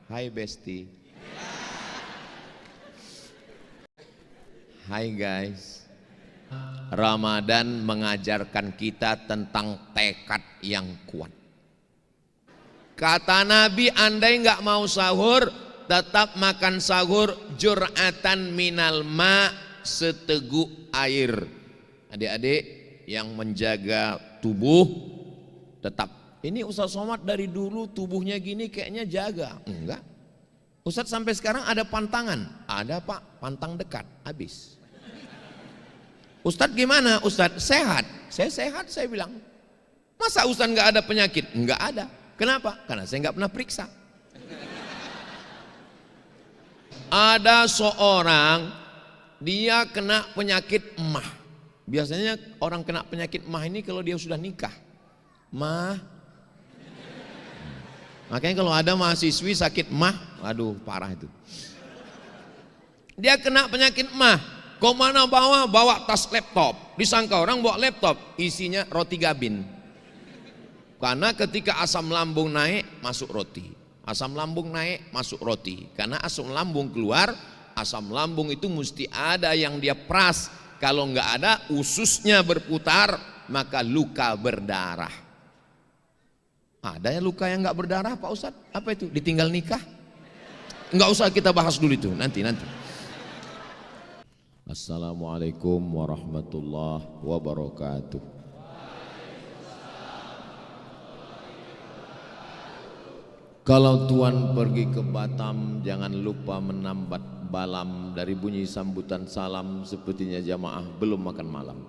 Hai Besti. Hai guys. Ramadan mengajarkan kita tentang tekad yang kuat. Kata Nabi, andai nggak mau sahur, tetap makan sahur jur'atan minal ma, seteguk air. Adik-adik yang menjaga tubuh, tetap. Ini Ustaz Somad dari dulu tubuhnya gini kayaknya jaga. Enggak. Ustaz sampai sekarang ada pantangan. Ada Pak, pantang dekat, habis. Ustaz gimana? Ustaz sehat. Saya sehat, saya bilang. Masa Ustaz nggak ada penyakit? Nggak ada. Kenapa? Karena saya nggak pernah periksa. Ada seorang, dia kena penyakit emah. Biasanya orang kena penyakit emah ini kalau dia sudah nikah. Mah. Makanya kalau ada mahasiswi sakit emah, aduh parah itu. Dia kena penyakit emah. Kemana bawa tas laptop. Disangka orang bawa laptop, isinya roti gabin. Karena ketika asam lambung naik, masuk roti. Asam lambung naik, masuk roti. Karena asam lambung keluar, asam lambung itu mesti ada yang dia peras. Kalau nggak ada, ususnya berputar, maka luka berdarah. Ada ya luka yang nggak berdarah Pak Ustadz? Apa itu? Ditinggal nikah? Nggak usah kita bahas dulu itu, nanti. Assalamualaikum warahmatullahi wabarakatuh. Kalau Tuan pergi ke Batam, jangan lupa menambat balam. Dari bunyi sambutan salam, sepertinya jamaah belum makan malam.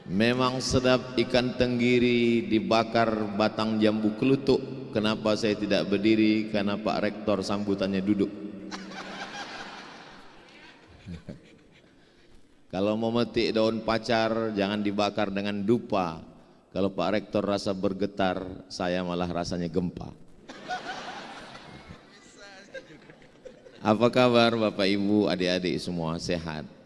Memang sedap ikan tenggiri dibakar batang jambu kelutuk. Kenapa saya tidak berdiri? Karena Pak Rektor sambutannya duduk. Kalau mau metik daun pacar, jangan dibakar dengan dupa. Kalau Pak Rektor rasa bergetar, saya malah rasanya gempa. Apa kabar Bapak Ibu, adik-adik semua, sehat?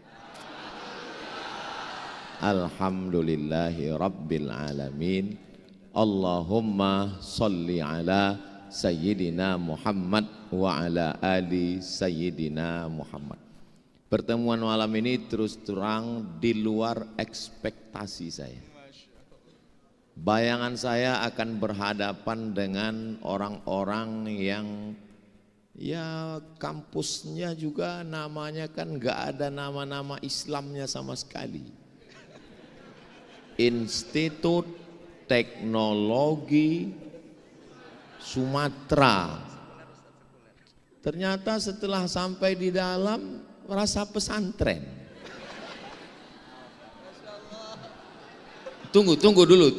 Alhamdulillahi Rabbil Alamin. Allahumma salli ala Sayyidina Muhammad wa ala ali Sayyidina Muhammad. Pertemuan malam ini terus terang di luar ekspektasi saya. Bayangan saya akan berhadapan dengan orang-orang yang ya kampusnya juga namanya kan gak ada nama-nama Islamnya sama sekali. Institut Teknologi Sumatera. Ternyata setelah sampai di dalam merasa pesantren. Tunggu dulu.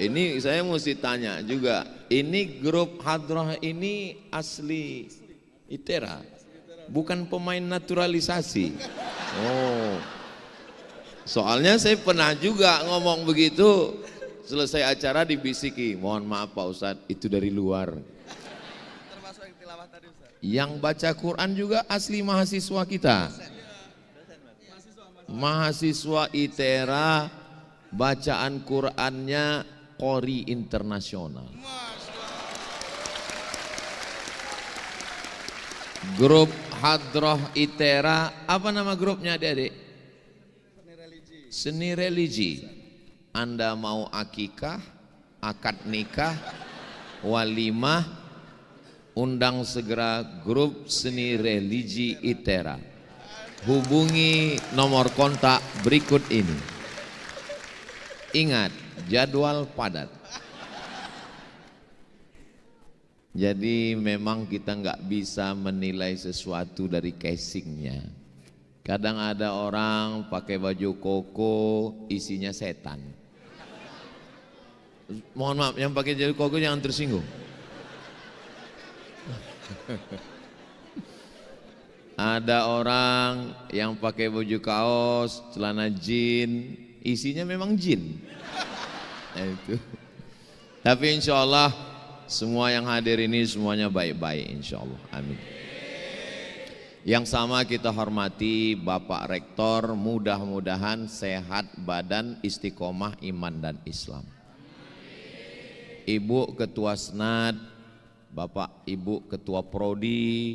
Ini saya mesti tanya juga. Ini grup Hadroh ini asli ITERA, bukan pemain naturalisasi. Oh. Soalnya saya pernah juga ngomong begitu, selesai acara dibisiki, mohon maaf Pak Ustadz, itu dari luar. Termasuk yang tilawah tadi Ustadz. Yang baca Quran juga asli mahasiswa kita. Mahasiswa ITERA, bacaan Qurannya Qori Internasional. Grup Hadroh ITERA, apa nama grupnya adik-adik? Seni religi. Anda mau akikah, akad nikah, walimah, undang segera grup seni religi ITERA. Hubungi nomor kontak berikut ini. Ingat, jadwal padat. Jadi memang kita nggak bisa menilai sesuatu dari casingnya. Kadang ada orang pakai baju koko isinya setan. Mohon maaf, yang pakai baju koko jangan tersinggung. Ada orang yang pakai baju kaos, celana jin, isinya memang jin. Nah, itu. Tapi insya Allah semua yang hadir ini semuanya baik-baik insya Allah. Amin. Yang sama kita hormati Bapak Rektor, mudah-mudahan sehat badan, istiqomah iman dan Islam. Ibu Ketua Senat, Bapak Ibu Ketua Prodi,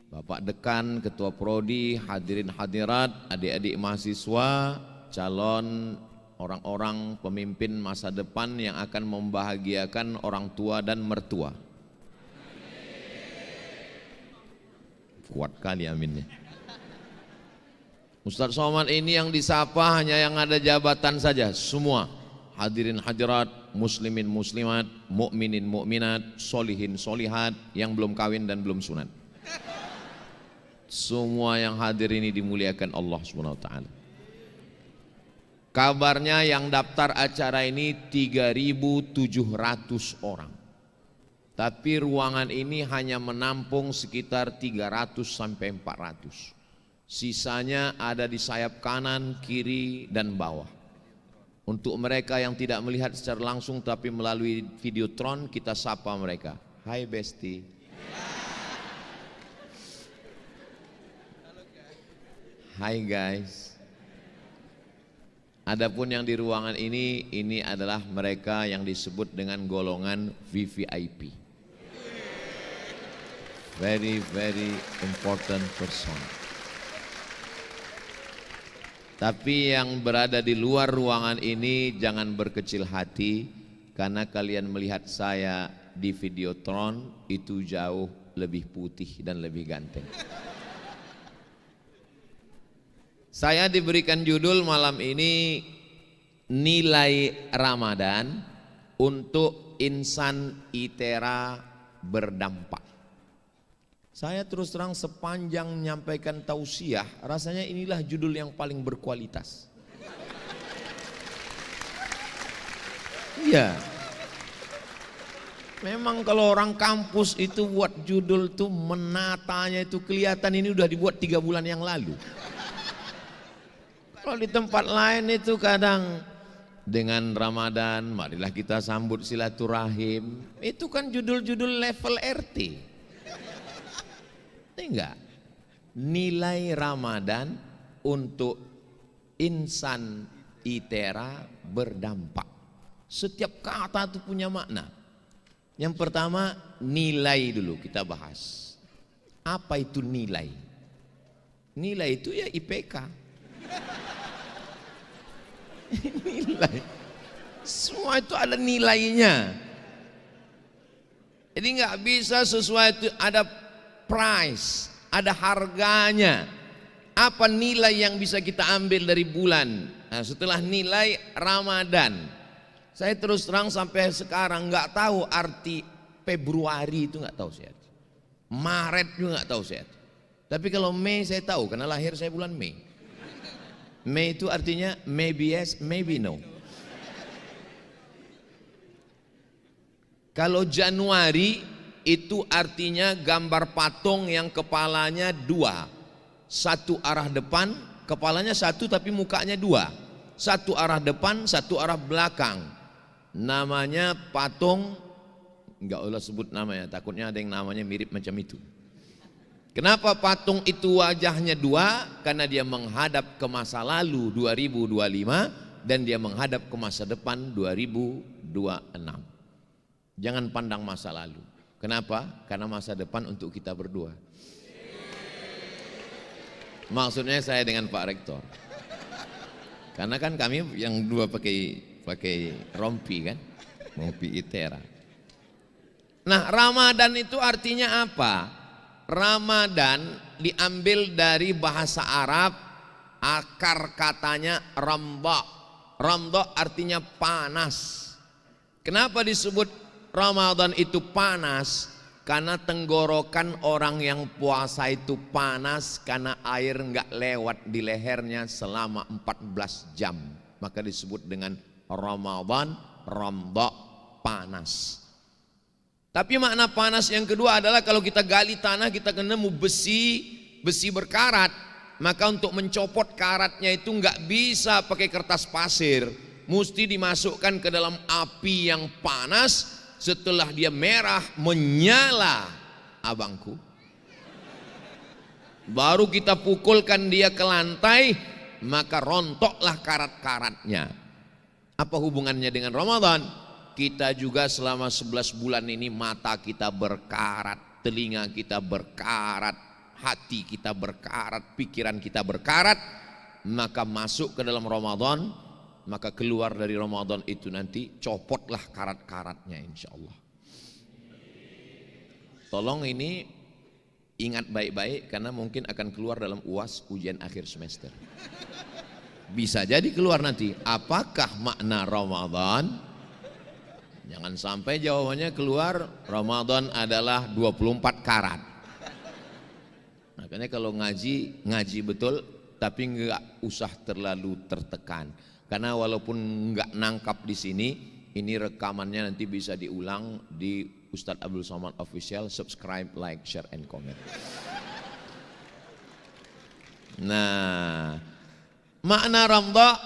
Bapak Dekan Ketua Prodi, hadirin hadirat, adik-adik mahasiswa, calon orang-orang pemimpin masa depan yang akan membahagiakan orang tua dan mertua. Kuat kali aminnya. Ustadz Somad ini yang disapa hanya yang ada jabatan saja. Semua hadirin hadirat, muslimin muslimat, mukminin mukminat, solihin solihat, yang belum kawin dan belum sunat. Semua yang hadir ini dimuliakan Allah Subhanahu wa taala. Kabarnya yang daftar acara ini 3.700 orang. Tapi ruangan ini hanya menampung sekitar 300 sampai 400. Sisanya ada di sayap kanan, kiri, dan bawah. Untuk mereka yang tidak melihat secara langsung tapi melalui videotron, kita sapa mereka. Hai Besti. Hai guys. Adapun yang di ruangan ini adalah mereka yang disebut dengan golongan VVIP. Very important person. Tapi yang berada di luar ruangan ini jangan berkecil hati, karena kalian melihat saya di videotron itu jauh lebih putih dan lebih ganteng. Saya diberikan judul malam ini, nilai Ramadan untuk insan ITERA berdampak. Saya terus terang sepanjang menyampaikan tausiah, rasanya inilah judul yang paling berkualitas. Iya. Memang kalau orang kampus itu buat judul tuh menatanya itu kelihatan ini udah dibuat 3 bulan yang lalu. Kalau di tempat lain itu kadang dengan Ramadan, marilah kita sambut silaturahim. Itu kan judul-judul level RT. Enggak. Nilai Ramadan untuk insan ITERA berdampak. Setiap kata itu punya makna. Yang pertama, nilai dulu kita bahas. Apa itu nilai? Nilai itu ya IPK. Nilai. Semua itu ada nilainya. Jadi nggak bisa sesuatu ada price, ada harganya. Apa nilai yang bisa kita ambil dari bulan? Nah, setelah nilai Ramadan, saya terus terang sampai sekarang nggak tahu arti Februari itu, nggak tahu saya. Maret juga nggak tahu saya. Tapi kalau Mei saya tahu karena lahir saya bulan Mei. Mei itu artinya maybe yes, maybe no. Kalau Januari itu artinya gambar patung yang kepalanya 2. Satu arah depan, kepalanya 1 tapi mukanya 2. Satu arah depan, satu arah belakang. Namanya patung, enggak usah sebut namanya, takutnya ada yang namanya mirip macam itu. Kenapa patung itu wajahnya 2? Karena dia menghadap ke masa lalu 2025 dan dia menghadap ke masa depan 2026. Jangan pandang masa lalu. Kenapa? Karena masa depan untuk kita berdua. Maksudnya saya dengan Pak Rektor. Karena kan kami yang dua pakai rompi kan, rompi ITERA. Nah, Ramadan itu artinya apa? Ramadan diambil dari bahasa Arab, akar katanya ramda. Ramda artinya panas. Kenapa disebut Ramadan itu panas? Karena tenggorokan orang yang puasa itu panas karena air enggak lewat di lehernya selama 14 jam. Maka disebut dengan Ramadan, ramda, panas. Tapi makna panas yang kedua adalah kalau kita gali tanah kita nemu besi berkarat, maka untuk mencopot karatnya itu enggak bisa pakai kertas pasir, mesti dimasukkan ke dalam api yang panas. Setelah dia merah menyala, abangku, baru kita pukulkan dia ke lantai, maka rontoklah karat-karatnya. Apa hubungannya dengan Ramadan? kita juga selama 11 bulan ini mata kita berkarat, telinga kita berkarat, hati kita berkarat, pikiran kita berkarat. Maka masuk ke dalam Ramadan, maka keluar dari Ramadan itu nanti copotlah karat-karatnya insya Allah. Tolong ini ingat baik-baik karena mungkin akan keluar dalam UAS ujian akhir semester. Bisa jadi keluar nanti, apakah makna Ramadan? Jangan sampai jawabannya keluar Ramadan adalah 24 karat. Makanya kalau ngaji, ngaji betul tapi enggak usah terlalu tertekan. Karena walaupun enggak nangkap di sini, ini rekamannya nanti bisa diulang di Ustadz Abdul Somad Official. Subscribe, like, share, and comment. Nah, makna Ramadan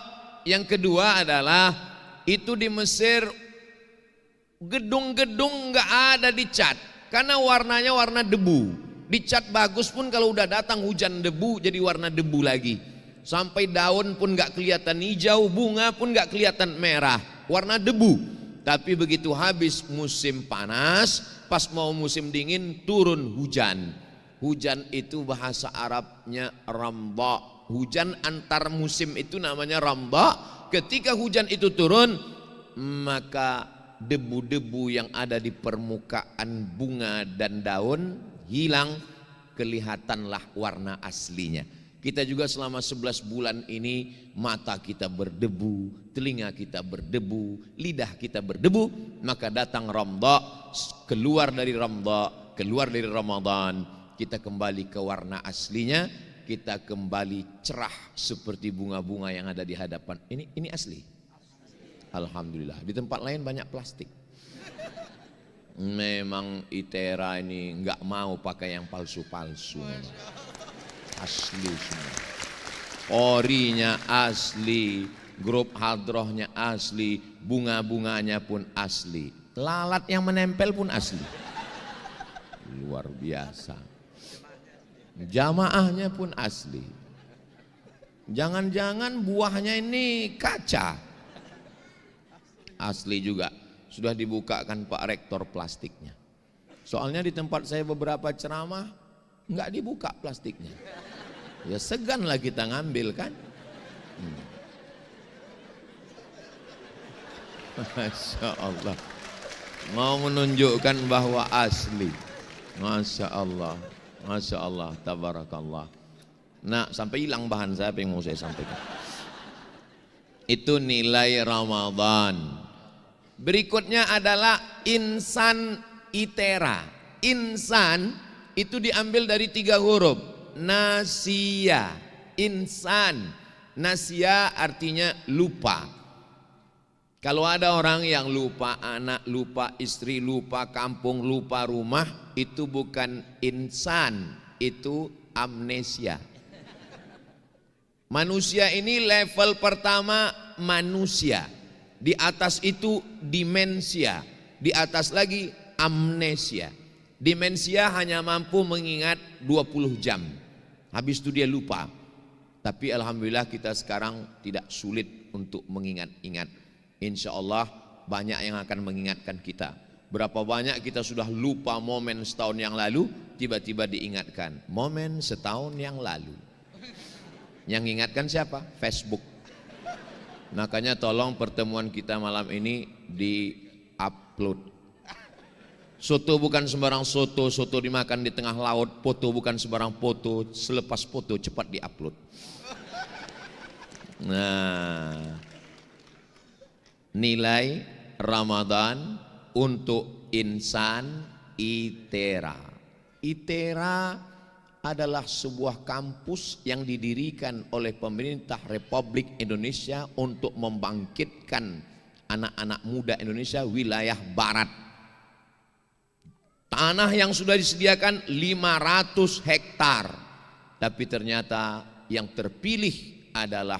yang kedua adalah itu di Mesir gedung-gedung nggak ada dicat karena warnanya warna debu. Dicat bagus pun kalau udah datang hujan debu jadi warna debu lagi. Sampai daun pun nggak kelihatan hijau, bunga pun nggak kelihatan merah, warna debu. Tapi begitu habis musim panas, pas mau musim dingin turun hujan. Hujan itu bahasa Arabnya ramba. Hujan antar musim itu namanya ramba. Ketika hujan itu turun, maka debu-debu yang ada di permukaan bunga dan daun hilang, kelihatanlah warna aslinya. Kita juga selama 11 bulan ini mata kita berdebu, telinga kita berdebu, lidah kita berdebu. Maka datang Ramadan, keluar dari Ramadan, keluar dari Ramadan, kita kembali ke warna aslinya. Kita kembali cerah seperti bunga-bunga yang ada di hadapan. Ini asli. Alhamdulillah. Di tempat lain banyak plastik. Memang ITERA ini nggak mau pakai yang palsu-palsu. Asli semua. Orinya asli, grup hadrohnya asli, bunga-bunganya pun asli, lalat yang menempel pun asli. Luar biasa. Jamaahnya pun asli. Jangan-jangan buahnya ini kaca. Asli juga. Sudah dibukakan Pak Rektor plastiknya. Soalnya di tempat saya beberapa ceramah nggak dibuka plastiknya. Ya seganlah kita ngambil kan. Masya Allah. Mau menunjukkan bahwa asli. Masya Allah. Masya Allah. Tabarakallah. Nah sampai hilang bahan saya apa yang mau saya sampaikan. Itu nilai Ramadan. Berikutnya adalah insan ITERA. Insan itu diambil dari 3 huruf. Nasia, insan. Nasia artinya lupa. Kalau ada orang yang lupa anak, lupa istri, lupa kampung, lupa rumah, itu bukan insan, itu amnesia. Manusia ini level pertama manusia. Di atas itu dimensia, di atas lagi amnesia. Dimensia hanya mampu mengingat 20 jam. Habis itu dia lupa. Tapi alhamdulillah kita sekarang tidak sulit untuk mengingat-ingat. Insya Allah banyak yang akan mengingatkan kita. Berapa banyak kita sudah lupa momen setahun yang lalu, tiba-tiba diingatkan. Momen setahun yang lalu. Yang ingatkan siapa? Facebook. Makanya tolong pertemuan kita malam ini di-upload. Soto bukan sembarang soto, soto dimakan di tengah laut, foto bukan sembarang foto, selepas foto cepat diupload. Nah, nilai Ramadan untuk insan ITERA. ITERA adalah sebuah kampus yang didirikan oleh pemerintah Republik Indonesia untuk membangkitkan anak-anak muda Indonesia wilayah barat. Tanah yang sudah disediakan 500 hektar. Tapi ternyata yang terpilih adalah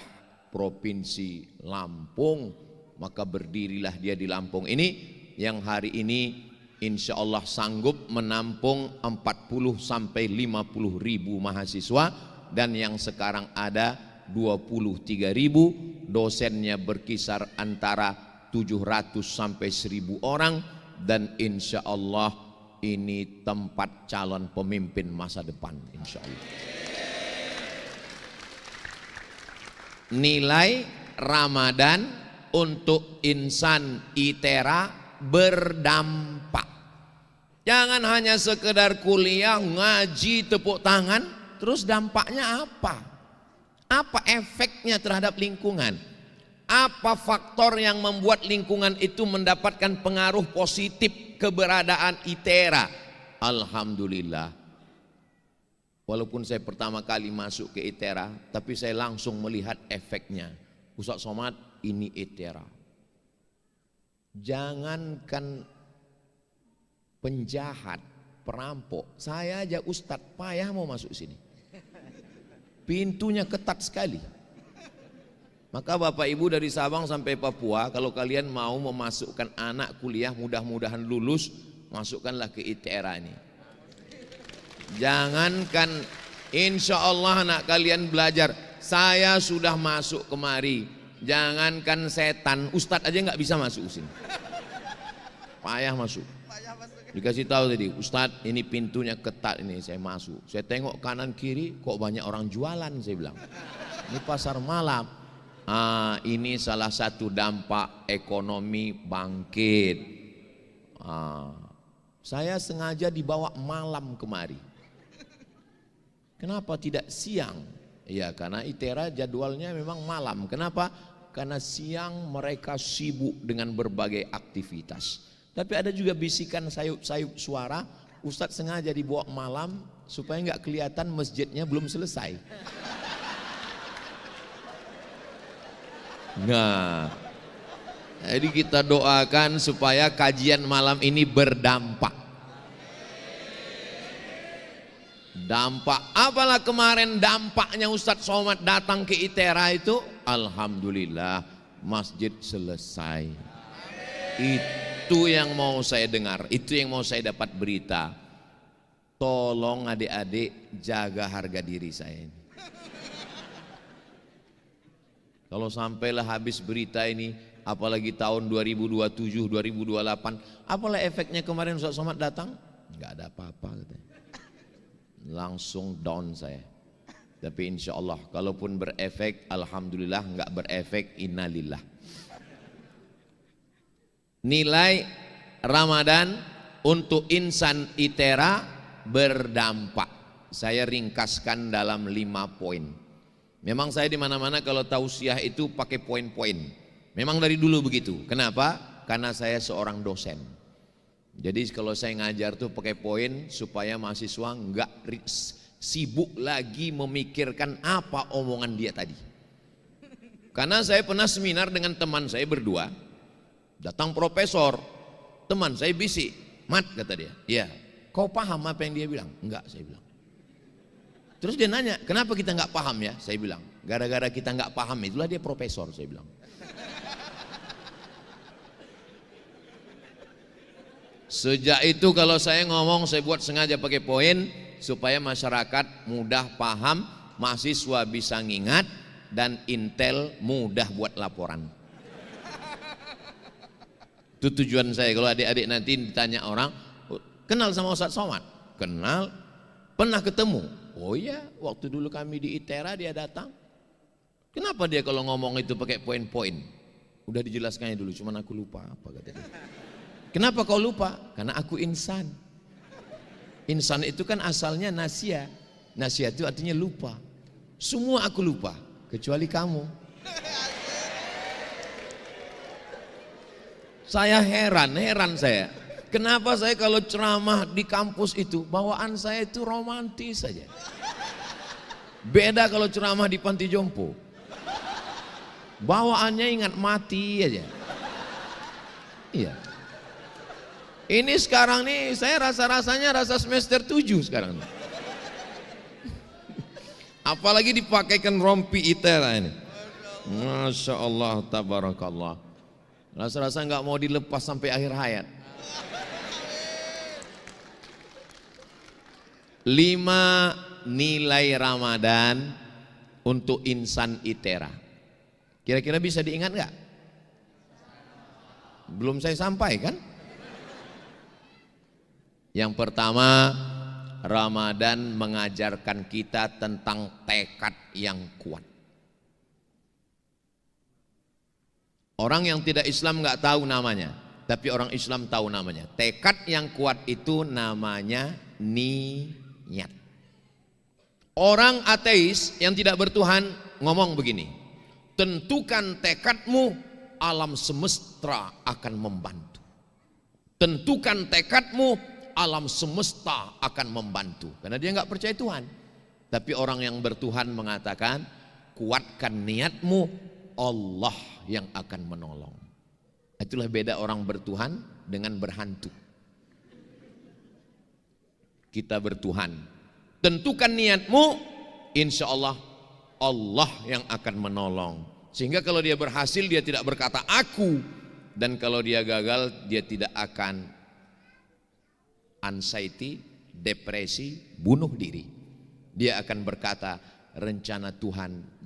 Provinsi Lampung. Maka berdirilah dia di Lampung ini, yang hari ini insya Allah sanggup menampung 40 sampai 50 ribu mahasiswa. Dan yang sekarang ada 23 ribu, dosennya berkisar antara 700 sampai 1000 orang, dan insya Allah ini tempat calon pemimpin masa depan insya Allah. Nilai Ramadan untuk insan ITERA berdampak. Jangan hanya sekedar kuliah, ngaji, tepuk tangan, terus dampaknya apa? Apa efeknya terhadap lingkungan? Apa faktor yang membuat lingkungan itu mendapatkan pengaruh positif keberadaan ITERA? Alhamdulillah, walaupun saya pertama kali masuk ke ITERA, tapi saya langsung melihat efeknya. Ustaz Somad, ini ITERA. Jangankan penjahat, perampok, saya aja Ustadz payah mau masuk sini. Pintunya ketat sekali. Maka Bapak Ibu dari Sabang sampai Papua, kalau kalian mau memasukkan anak kuliah, mudah-mudahan lulus, masukkanlah ke ITERA ini. Jangankan insya Allah anak kalian belajar, saya sudah masuk kemari. Jangankan setan, Ustadz aja nggak bisa masuk sini. Payah masuk. Dikasih tahu tadi, Ustadz ini pintunya ketat, ini saya masuk. Saya tengok kanan kiri, kok banyak orang jualan, saya bilang. Ini pasar malam. Ini salah satu dampak ekonomi bangkit. Saya sengaja dibawa malam kemari. Kenapa tidak siang? Ya karena ITERA jadwalnya memang malam. Kenapa? Karena siang mereka sibuk dengan berbagai aktivitas. Tapi ada juga bisikan sayup-sayup suara, Ustadz sengaja dibawa malam supaya nggak kelihatan masjidnya belum selesai. Nah, jadi kita doakan supaya kajian malam ini berdampak. Dampak apalah kemarin dampaknya Ustadz Somad datang ke ITERA itu, alhamdulillah masjid selesai. Itu yang mau saya dengar, itu yang mau saya dapat berita. Tolong adik-adik jaga harga diri saya ini. Kalau sampailah habis berita ini, apalagi tahun 2027, 2028, apalah efeknya kemarin Ustaz Somad datang? Enggak ada apa-apa katanya. Langsung down saya. Tapi insya Allah kalaupun berefek, alhamdulillah, enggak berefek, innalillah. Nilai Ramadan untuk insan ITERA berdampak. Saya ringkaskan dalam 5 poin. Memang saya di mana-mana kalau tausiah itu pakai poin-poin. Memang dari dulu begitu. Kenapa? Karena saya seorang dosen. Jadi kalau saya ngajar tuh pakai poin supaya mahasiswa enggak sibuk lagi memikirkan apa omongan dia tadi. Karena saya pernah seminar dengan teman saya berdua. Datang profesor, teman saya bisik, Mat kata dia, iya, kau paham apa yang dia bilang? Enggak, saya bilang. Terus dia nanya, kenapa kita enggak paham ya? Saya bilang, gara-gara kita enggak paham itulah dia profesor, saya bilang. Sejak itu kalau saya ngomong, saya buat sengaja pakai poin supaya masyarakat mudah paham, mahasiswa bisa ngingat, dan intel mudah buat laporan. Itu tujuan saya. Kalau adik-adik nanti ditanya orang, kenal sama Ustadz Somad? Kenal. Pernah ketemu? Oh iya, waktu dulu kami di ITERA dia datang. Kenapa dia kalau ngomong itu pakai poin-poin? Udah dijelaskannya dulu, cuman aku lupa apa kata dia. Kenapa kau lupa? Karena aku insan. Insan itu kan asalnya nasia. Nasia itu artinya lupa. Semua aku lupa, kecuali kamu. Saya heran saya. Kenapa saya kalau ceramah di kampus itu bawaan saya itu romantis saja. Beda kalau ceramah di panti jompo. Bawaannya ingat mati aja. Iya. Ini sekarang nih saya rasa-rasanya rasa semester 7 sekarang. Apalagi dipakaikan rompi ITERA ini. Masya Allah, tabarakallah. Rasa-rasa nggak mau dilepas sampai akhir hayat. 5 nilai Ramadan untuk insan ITERA. Kira-kira bisa diingat nggak? Belum saya sampaikan. Yang pertama, Ramadan mengajarkan kita tentang tekad yang kuat. Orang yang tidak Islam nggak tahu namanya, tapi orang Islam tahu namanya. Tekad yang kuat itu namanya niat. Orang ateis yang tidak bertuhan ngomong begini, tentukan tekadmu, alam semesta akan membantu. Tentukan tekadmu, alam semesta akan membantu. Karena dia nggak percaya Tuhan. Tapi orang yang bertuhan mengatakan, kuatkan niatmu, Allah yang akan menolong. Itulah beda orang bertuhan dengan berhantu. Kita bertuhan, tentukan niatmu, insya Allah Allah yang akan menolong. Sehingga kalau dia berhasil, dia tidak berkata aku, dan kalau dia gagal, dia tidak akan anxiety, depresi, bunuh diri. Dia akan berkata, rencana Tuhan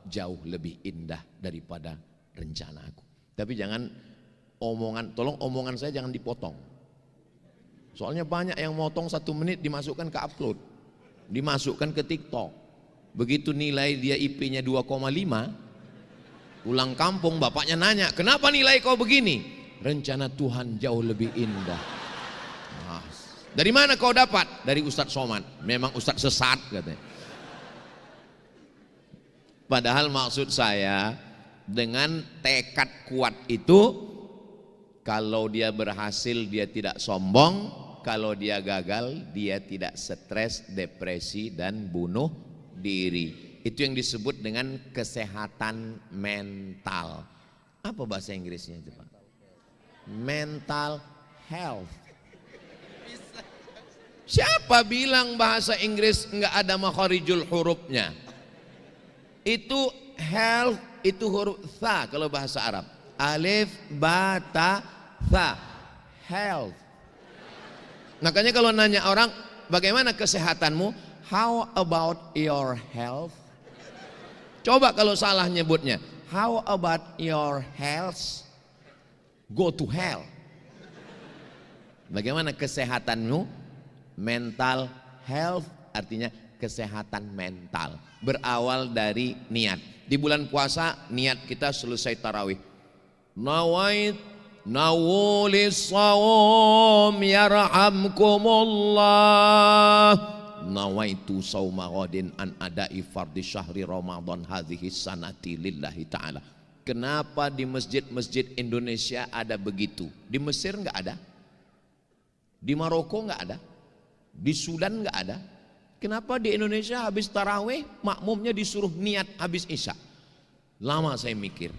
jauh lebih indah daripada rencana aku. Tapi jangan tolong omongan saya jangan dipotong. Soalnya banyak yang motong 1 menit dimasukkan ke upload, dimasukkan ke TikTok. Begitu nilai dia IP-nya 2,5, pulang kampung bapaknya nanya, kenapa nilai kau begini? Rencana Tuhan jauh lebih indah. Nah, dari mana kau dapat? Dari Ustadz Somad. Memang Ustadz sesat katanya. Padahal maksud saya, dengan tekad kuat itu, kalau dia berhasil dia tidak sombong, kalau dia gagal dia tidak stres, depresi dan bunuh diri. Itu yang disebut dengan kesehatan mental. Apa bahasa Inggrisnya itu, Pak? Mental health. Siapa bilang bahasa Inggris enggak ada makharijul hurufnya? Itu health, itu huruf tha kalau bahasa Arab. Alif, ba, ta, tha. Health. Makanya kalau nanya orang, bagaimana kesehatanmu? How about your health? Coba kalau salah nyebutnya. How about your health? Go to hell. Bagaimana kesehatanmu? Mental health artinya kesehatan mental. Berawal dari niat. Di bulan puasa niat kita selesai tarawih. Nawulis sawm yarhamkumullah. Nawaitu sawma ghadin an adai fardhi syahri Ramadan hadhihi sanati lillahi ta'ala. Kenapa di masjid-masjid Indonesia ada begitu? Di Mesir enggak ada. Di Maroko enggak ada. Di Sudan enggak ada. Kenapa di Indonesia habis tarawih makmumnya disuruh niat habis isya? Lama saya mikir.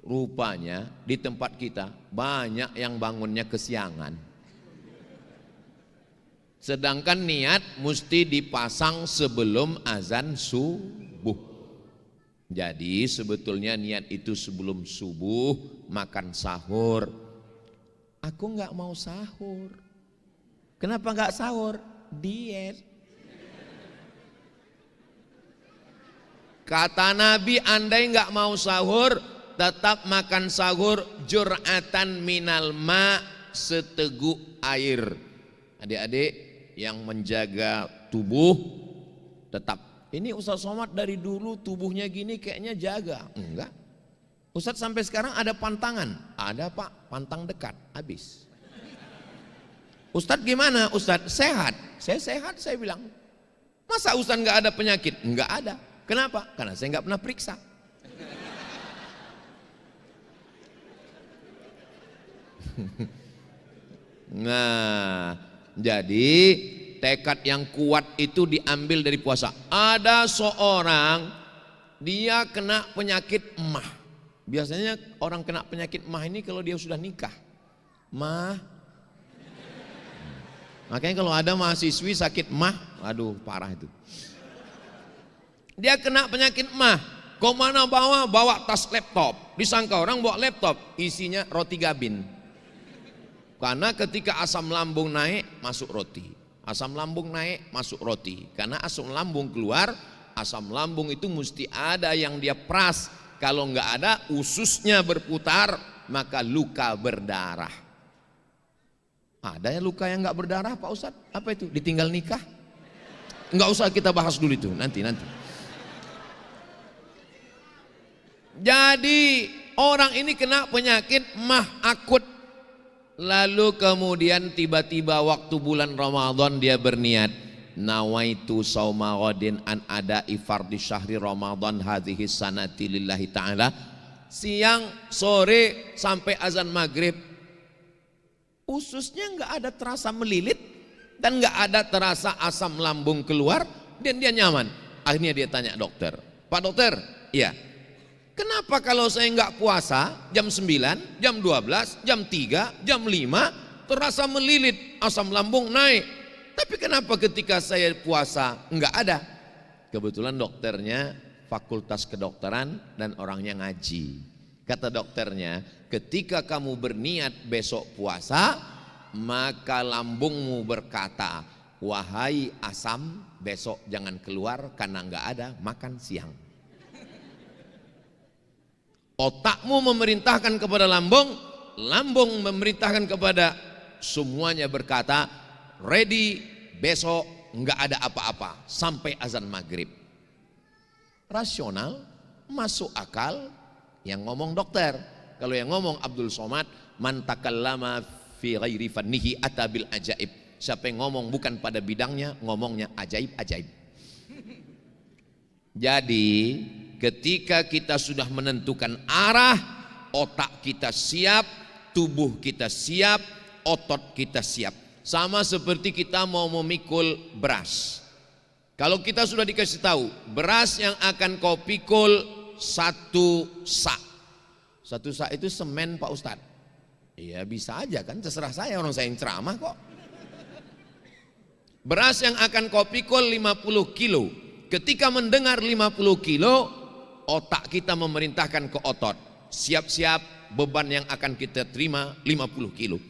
Rupanya di tempat kita banyak yang bangunnya kesiangan. Sedangkan niat mesti dipasang sebelum azan subuh. Jadi sebetulnya niat itu sebelum subuh makan sahur. Aku nggak mau sahur. Kenapa nggak sahur? Diet. Kata Nabi, andai nggak mau sahur, tetap makan sahur jur'atan minal ma, seteguk air. Adik-adik yang menjaga tubuh tetap. Ini Ustadz Somad dari dulu tubuhnya gini kayaknya jaga. Enggak. Ustadz sampai sekarang ada pantangan. Ada Pak, pantang dekat, habis. Ustadz gimana? Ustadz sehat. Saya sehat, saya bilang. Masa Ustadz nggak ada penyakit? Enggak ada. Kenapa? Karena saya nggak pernah periksa. Nah, jadi tekad yang kuat itu diambil dari puasa. Ada seorang dia kena penyakit emah. Biasanya orang kena penyakit emah ini kalau dia sudah nikah. Mah. Makanya kalau ada mahasiswi sakit emah, aduh parah itu. Dia kena penyakit emah. Kau mana bawa tas laptop. Disangka orang bawa laptop, isinya roti gabin. Karena ketika asam lambung naik, masuk roti. Asam lambung naik, masuk roti. Karena asam lambung keluar, asam lambung itu mesti ada yang dia peras. Kalau nggak ada, ususnya berputar, maka luka berdarah. Ada ya luka yang nggak berdarah Pak Ustadz? Apa itu? Ditinggal nikah? Nggak usah kita bahas dulu itu, nanti. Jadi orang ini kena penyakit mah akut. Lalu kemudian tiba-tiba waktu bulan Ramadan dia berniat, nawaitu sauma ghadin an ada'i fardhi syahri Ramadan hadhihi sanati lillahi ta'ala. Siang, sore sampai azan maghrib, ususnya nggak ada terasa melilit dan nggak ada terasa asam lambung keluar dan dia nyaman. Akhirnya dia tanya dokter, Pak dokter, iya, kenapa kalau saya nggak puasa jam 9, jam 12, jam 3, jam 5 terasa melilit, asam lambung naik, tapi kenapa ketika saya puasa nggak ada? Kebetulan dokternya fakultas kedokteran dan orangnya ngaji. Kata dokternya, ketika kamu berniat besok puasa, maka lambungmu berkata, wahai asam, besok jangan keluar karena nggak ada makan siang. Otakmu memerintahkan kepada lambung, lambung memerintahkan kepada semuanya berkata, ready, besok nggak ada apa-apa sampai azan maghrib. Rasional, masuk akal. Yang ngomong dokter. Kalau yang ngomong Abdul Somad, man takallama fi ghairi fannihi atabil ajaib. Siapa yang ngomong bukan pada bidangnya, ngomongnya ajaib-ajaib. Jadi ketika kita sudah menentukan arah, otak kita siap, tubuh kita siap, otot kita siap. Sama seperti kita mau memikul beras. Kalau kita sudah dikasih tahu, beras yang akan kau pikul 1 sak. 1 sak itu semen Pak Ustadz. Iya bisa aja kan, terserah saya, orang saya yang ceramah kok. Beras yang akan kau pikul 50 kilo. Ketika mendengar 50 kilo, otak kita memerintahkan ke otot, siap-siap beban yang akan kita terima 50 kilo.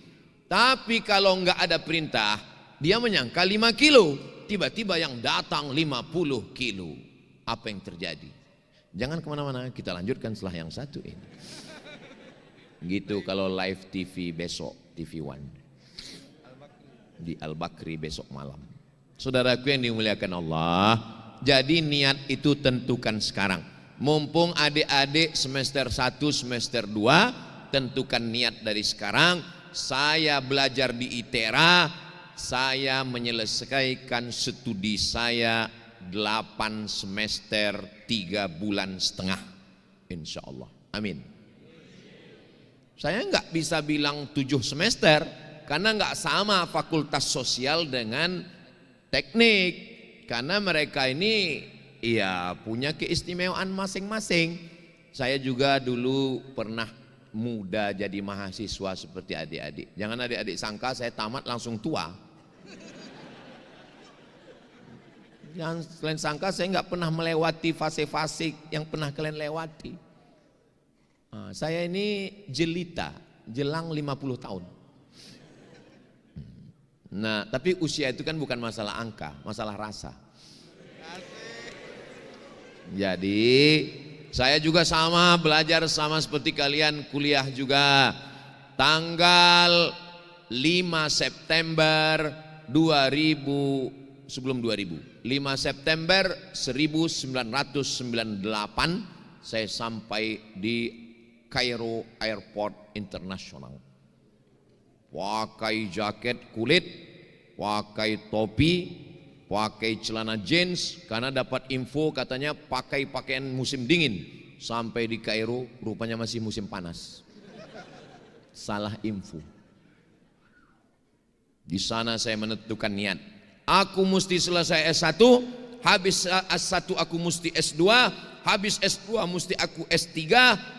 Tapi kalau enggak ada perintah, dia menyangka 5 kilo. Tiba-tiba yang datang 50 kilo. Apa yang terjadi? Jangan kemana-mana, kita lanjutkan setelah yang satu ini. Gitu kalau live TV besok, TV One di Al-Bakri besok malam. Saudaraku yang dimuliakan Allah, jadi niat itu tentukan sekarang. Mumpung adik-adik semester 1, semester 2, tentukan niat dari sekarang. Saya belajar di ITERA, saya menyelesaikan studi saya 8 semester 3 bulan setengah, insya Allah, amin. Saya nggak bisa bilang 7 semester karena nggak sama fakultas sosial dengan teknik, karena mereka ini ya punya keistimewaan masing-masing. Saya juga dulu pernah muda jadi mahasiswa seperti adik-adik. Jangan adik-adik sangka saya tamat langsung tua. Jangan kalian sangka saya nggak pernah melewati fase-fase yang pernah kalian lewati. Saya ini jelita, jelang 50 tahun. Nah, tapi usia itu kan bukan masalah angka, masalah rasa. Jadi saya juga sama, belajar sama seperti kalian, kuliah juga. Tanggal 5 September 2000, sebelum 2000, 5 September 1998 saya sampai di Kairo Airport International. Pakai jaket kulit, pakai topi, pakai celana jeans, karena dapat info katanya pakai pakaian musim dingin. Sampai di Kairo rupanya masih musim panas. Salah info. Di sana saya menentukan niat, aku mesti selesai S1, habis S1 aku mesti S2, habis S2 mesti aku S3,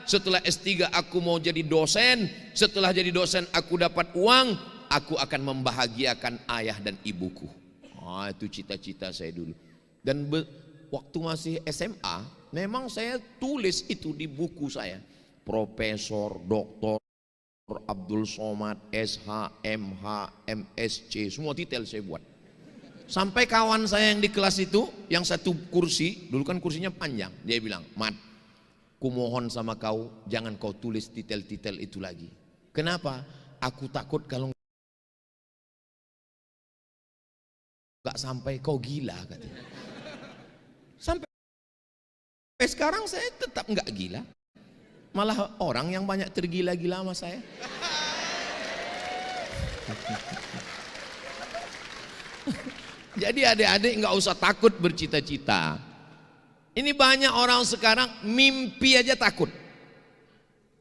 setelah S3 aku mau jadi dosen, setelah jadi dosen aku dapat uang, aku akan membahagiakan ayah dan ibuku. Itu cita-cita saya dulu. Dan waktu masih SMA, memang saya tulis itu di buku saya. Profesor, Doktor Abdul Somad, SH, MH, MSc, semua detail saya buat. Sampai kawan saya yang di kelas itu, yang satu kursi, dulu kan kursinya panjang, dia bilang, Mat, kumohon sama kau, jangan kau tulis titel-titel itu lagi. Kenapa? Aku takut kalau nggak sampai kau gila, katanya. Sampai sekarang saya tetap nggak gila, malah orang yang banyak tergila-gila sama saya. Jadi adik-adik nggak usah takut bercita-cita. Ini banyak orang sekarang mimpi aja takut.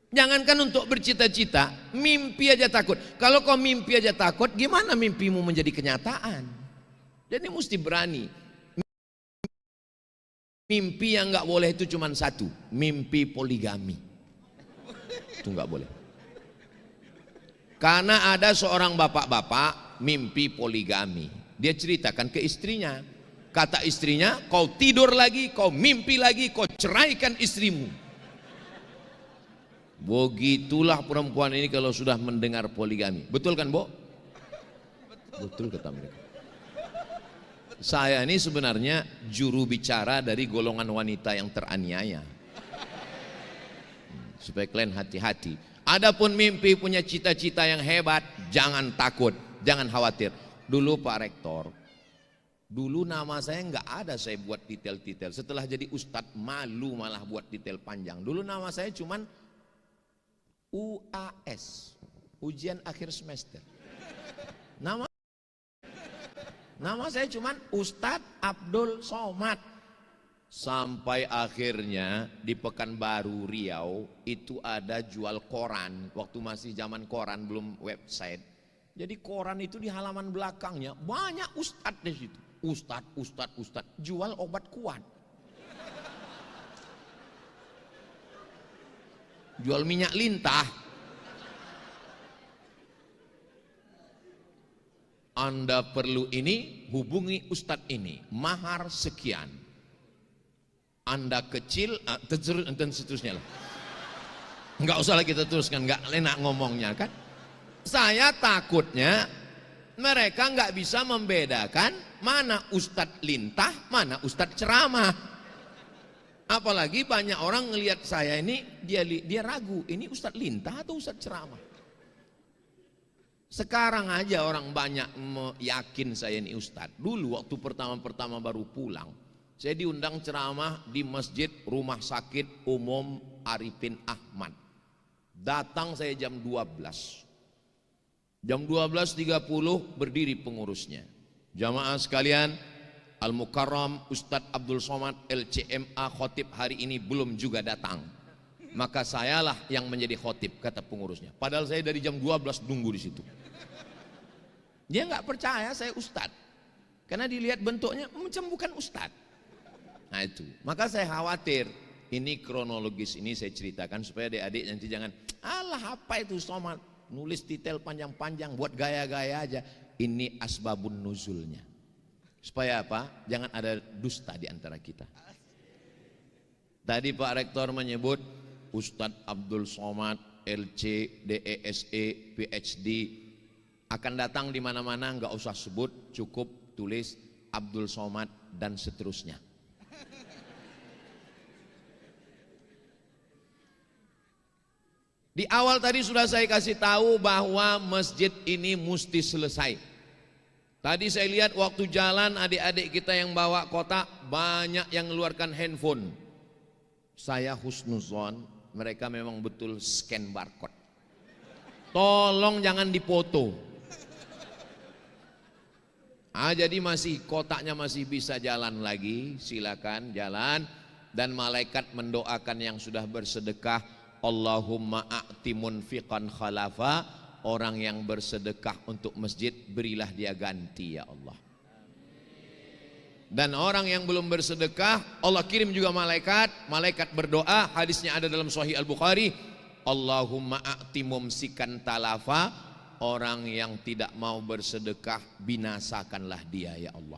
Jangankan untuk bercita-cita, mimpi aja takut. Kalau kau mimpi aja takut, gimana mimpimu menjadi kenyataan? Jadi mesti berani. Mimpi yang nggak boleh itu cuma satu, mimpi poligami. Itu nggak boleh. Karena ada seorang bapak-bapak mimpi poligami. Dia ceritakan ke istrinya. Kata istrinya, kau tidur lagi, kau mimpi lagi, kau ceraikan istrimu. Begitulah perempuan ini kalau sudah mendengar poligami. Betul kan, Bo? Betul kata mereka. Saya ini sebenarnya juru bicara dari golongan wanita yang teraniaya. Supaya kalian hati-hati. Adapun mimpi punya cita-cita yang hebat, jangan takut, jangan khawatir. Dulu Pak Rektor, dulu nama saya nggak ada saya buat detail-detail. Setelah jadi ustadz malu malah buat detail panjang. Dulu nama saya cuman UAS, ujian akhir semester. Nama saya cuman Ustadz Abdul Somad. Sampai akhirnya di Pekanbaru Riau itu ada jual koran. Waktu masih zaman koran, belum website. Jadi koran itu di halaman belakangnya banyak ustadz di situ. Ustadz jual obat kuat. Jual minyak lintah. Anda perlu ini, hubungi ustadz ini, mahar sekian. Anda kecil, dan seterusnya lah. Enggak usah lagi kita teruskan, enggak enak ngomongnya kan. Saya takutnya mereka enggak bisa membedakan mana ustadz lintah, mana ustadz ceramah. Apalagi banyak orang ngelihat saya ini, dia ragu, ini ustadz lintah atau ustadz ceramah. Sekarang aja orang banyak yakin saya ini ustadz. Dulu waktu pertama-pertama baru pulang, saya diundang ceramah di Masjid Rumah Sakit Umum Arifin Ahmad. Datang saya jam 12. Jam 12.30 berdiri pengurusnya. Jamaah sekalian, Al-Mukarram Ustadz Abdul Somad LCMA khotib hari ini belum juga datang. Maka sayalah yang menjadi khotib, kata pengurusnya. Padahal saya dari jam 12 nunggu di situ. Dia nggak percaya saya ustadz, karena dilihat bentuknya macam bukan ustadz. Nah itu, maka saya khawatir. Ini kronologis ini saya ceritakan supaya adik-adik nanti jangan, alah apa itu Somad, nulis detail panjang-panjang buat gaya-gaya aja. Ini asbabun nuzulnya. Supaya apa? Jangan ada dusta di antara kita. Tadi Pak Rektor menyebut Ustadz Abdul Somad, LC, DESE, PhD akan datang di mana-mana, nggak usah sebut, cukup tulis Abdul Somad dan seterusnya. Di awal tadi sudah saya kasih tahu bahwa masjid ini mesti selesai. Tadi saya lihat waktu jalan adik-adik kita yang bawa kotak banyak yang mengeluarkan handphone. Saya husnuzon, mereka memang betul scan barcode. Tolong jangan dipoto. Jadi masih kotaknya masih bisa jalan lagi, silakan jalan. Dan malaikat mendoakan yang sudah bersedekah, Allahumma a'ti munfiqan khalafa, orang yang bersedekah untuk masjid berilah dia ganti ya Allah. Dan orang yang belum bersedekah, Allah kirim juga malaikat berdoa, hadisnya ada dalam Sahih Al-Bukhari, Allahumma a'ti mumsikan talafa, orang yang tidak mau bersedekah binasakanlah dia ya Allah.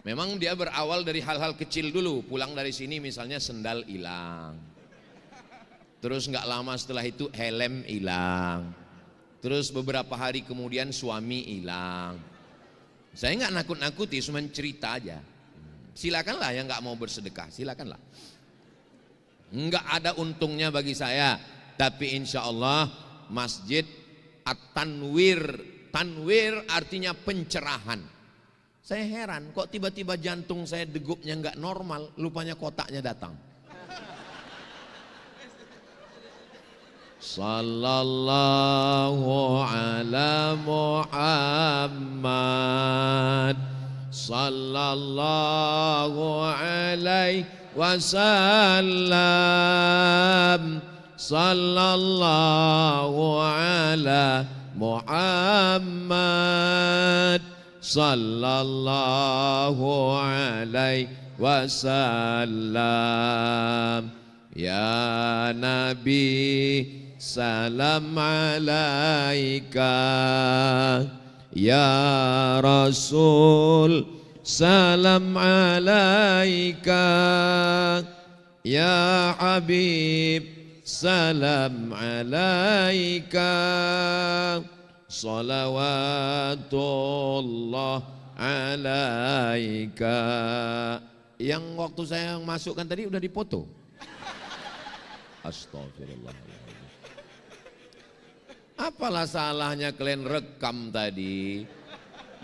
Memang dia berawal dari hal-hal kecil dulu, pulang dari sini misalnya sendal hilang, terus nggak lama setelah itu helm hilang, terus beberapa hari kemudian suami hilang. Saya nggak nakut-nakuti, cuma cerita aja. Silakanlah yang nggak mau bersedekah, silakanlah. Enggak ada untungnya bagi saya. Tapi insya Allah Masjid At-Tanwir, Tanwir artinya pencerahan. Saya heran kok tiba-tiba jantung saya degupnya enggak normal, lupanya kotaknya datang. Sallallahu ala Muhammad, sallallahu alaihi wasallam, sallallahu ala Muhammad, sallallahu alaihi wasallam. Ya Nabi salam alaika, ya Rasul salam alaika, ya Habib salam alaika, salawatullah alaika. Yang waktu saya masukkan tadi udah dipoto. Astagfirullah. Apalah salahnya kalian rekam tadi,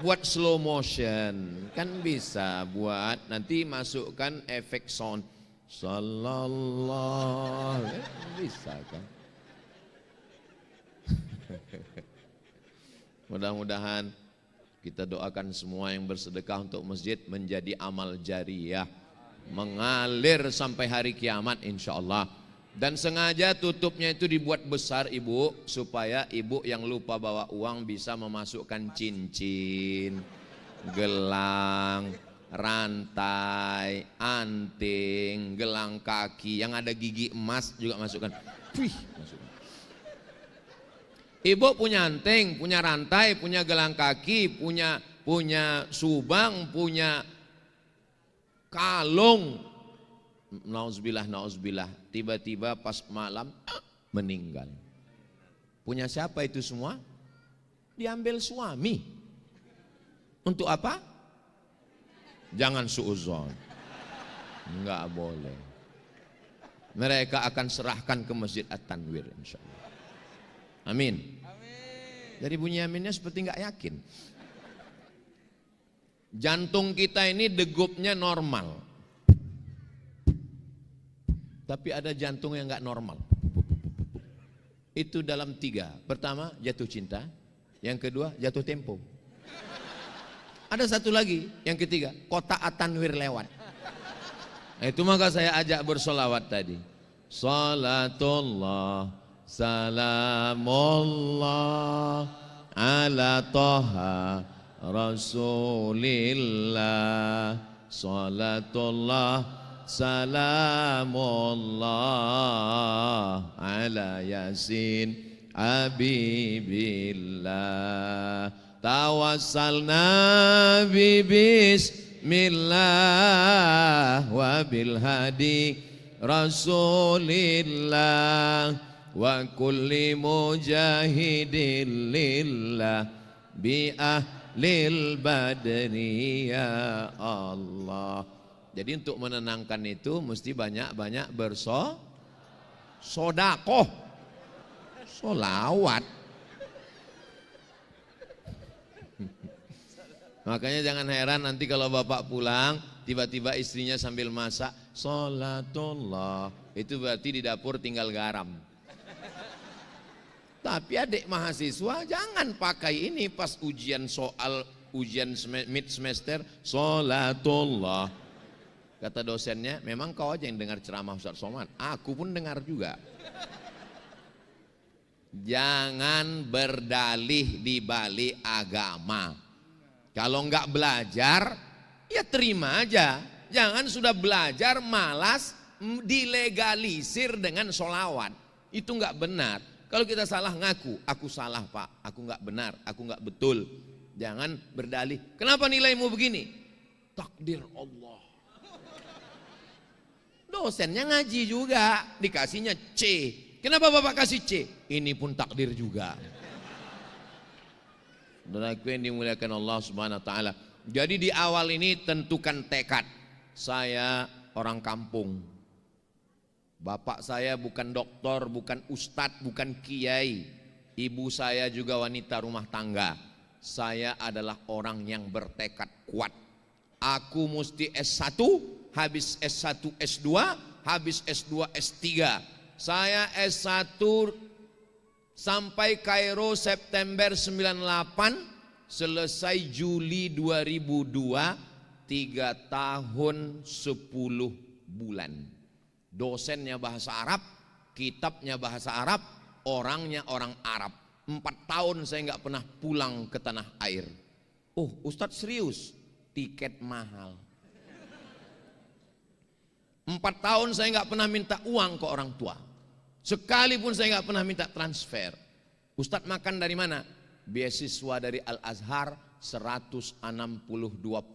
buat slow motion, kan bisa buat nanti masukkan efek sound. Sallallahu, bisa kan? Mudah-mudahan kita doakan semua yang bersedekah untuk masjid menjadi amal jariyah, mengalir sampai hari kiamat insya Allah. Dan sengaja tutupnya itu dibuat besar ibu, supaya ibu yang lupa bawa uang bisa memasukkan cincin, gelang, rantai, anting, gelang kaki yang ada gigi emas juga masukkan. Masukkan. Ibu punya anting, punya rantai, punya gelang kaki, punya subang, punya kalung. Nauzubillah, nauzubillah, tiba-tiba pas malam meninggal. Punya siapa itu semua? Diambil suami. Untuk apa? Jangan suudzon. Enggak boleh. Mereka akan serahkan ke Masjid At-Tanwir insyaallah. Amin. Jadi bunyi aminnya seperti enggak yakin. Jantung kita ini degupnya normal. Tapi ada jantung yang enggak normal. Itu dalam 3. Pertama, jatuh cinta. Yang kedua, jatuh tempo. Ada satu lagi, yang ketiga, kotak At-Tanwir lewat. Nah, itu maka saya ajak bersolawat tadi. Salatullah, salamullah, ala toha rasulillah. Salatullah, salamullah ala yasin habibillah. Tawassalna bi bismillah wa bil hadi rasulillah wa kulli mujahidin lillah bi ahlil badri ya Allah. Jadi untuk menenangkan itu mesti banyak-banyak bersodakoh, solawat. Makanya jangan heran nanti kalau bapak pulang tiba-tiba istrinya sambil masak sholatullah, itu berarti di dapur tinggal garam. Tapi adik mahasiswa jangan pakai ini pas ujian mid semester sholatullah. Kata dosennya, memang kau aja yang dengar ceramah Ustaz Somad, aku pun dengar juga. Jangan berdalih di balik agama. Kalau enggak belajar, ya terima aja. Jangan sudah belajar malas dilegalisir dengan sholawat. Itu enggak benar. Kalau kita salah ngaku, aku salah pak, aku enggak benar, aku enggak betul. Jangan berdalih, kenapa nilaimu begini? Takdir Allah. Dosennya ngaji juga, dikasihnya C. Kenapa bapak kasih C? Ini pun takdir juga. Dan aku yang dimuliakan Allah Subhanahu Wa Taala. Jadi di awal ini tentukan tekad. Saya orang kampung. Bapak saya bukan doktor, bukan ustadz, bukan kiai. Ibu saya juga wanita rumah tangga. Saya adalah orang yang bertekad kuat. Aku mesti S1, habis S1 S2, habis S2 S3. Saya S1 sampai Kairo September 98, selesai Juli 2002, 3 tahun 10 bulan. Dosennya bahasa Arab, kitabnya bahasa Arab, orangnya orang Arab. 4 tahun saya nggak pernah pulang ke tanah air. Oh, Ustadz serius? Tiket mahal. 4 tahun saya nggak pernah minta uang ke orang tua. Sekalipun saya nggak pernah minta transfer. Ustadz makan dari mana? Beasiswa dari Al-Azhar 162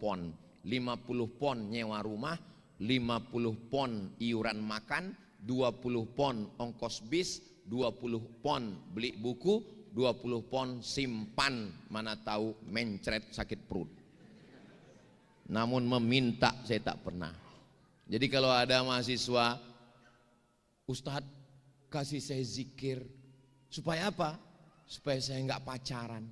pon. 50 pon nyewa rumah, 50 pon iuran makan, 20 pon ongkos bis, 20 pon beli buku, 20 pon simpan, mana tahu mencret sakit perut. Namun meminta saya tak pernah. Jadi kalau ada mahasiswa, Ustadz kasih saya zikir, supaya apa? Supaya saya nggak pacaran.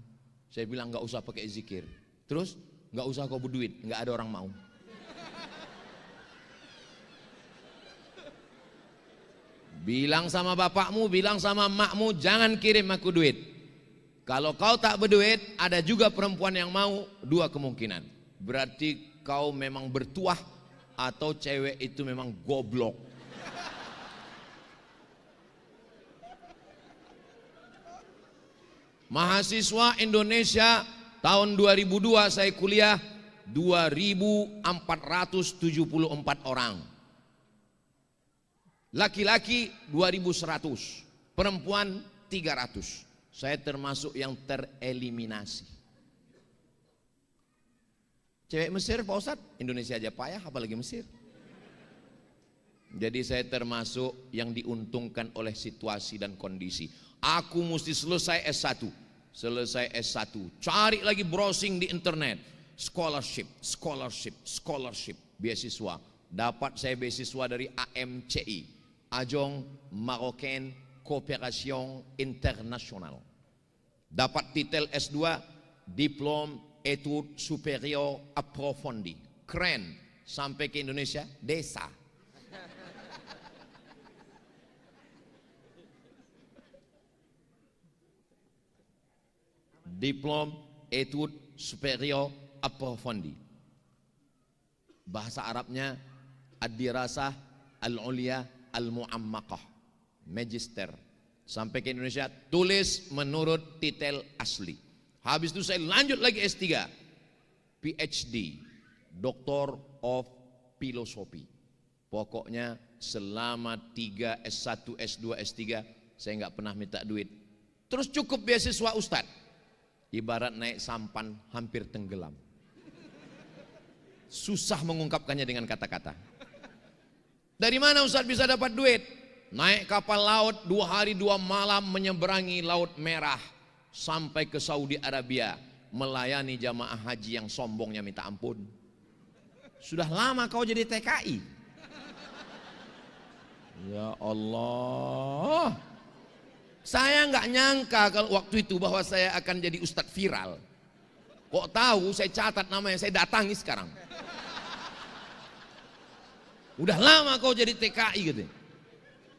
Saya bilang nggak usah pakai zikir. Terus nggak usah kau berduit, nggak ada orang mau. Bilang sama bapakmu, bilang sama emakmu, jangan kirim aku duit. Kalau kau tak berduit, ada juga perempuan yang mau, 2 kemungkinan. Berarti kau memang bertuah atau cewek itu memang goblok. Mahasiswa Indonesia tahun 2002 saya kuliah 2.474 orang. Laki-laki 2.100, perempuan 300. Saya termasuk yang tereliminasi. Cewek Mesir Pak Ustadz, Indonesia aja payah apalagi Mesir. Jadi saya termasuk yang diuntungkan oleh situasi dan kondisi. Aku mesti selesai S1. Selesai S1, cari lagi browsing di internet. Scholarship, beasiswa. Dapat saya beasiswa dari AMCI, Agence Marocaine Coopération Internationale. Dapat titel S2, Diplôme Études Supérieures Approfondies. Keren, sampai ke Indonesia, desa. Diplôme Études Supérieures Approfondies. Bahasa Arabnya Ad-Dirasah Al-Ulia Al-Mu'ammaqah, Magister. Sampai ke Indonesia, tulis menurut titel asli. Habis itu saya lanjut lagi S3, PhD, Doctor of Philosophy. Pokoknya selama 3 S1, S2, S3 saya nggak pernah minta duit. Terus cukup beasiswa Ustadz. Ibarat naik sampan hampir tenggelam. Susah mengungkapkannya dengan kata-kata. Dari mana Ustadz bisa dapat duit? Naik kapal laut 2 hari 2 malam menyeberangi Laut Merah sampai ke Saudi Arabia, melayani jamaah haji yang sombongnya minta ampun. Sudah lama kau jadi TKI. Ya Allah. Saya nggak nyangka kalau waktu itu bahwa saya akan jadi ustadz viral. Kok tahu saya catat namanya, saya datangi sekarang. Udah lama kau jadi TKI gitu.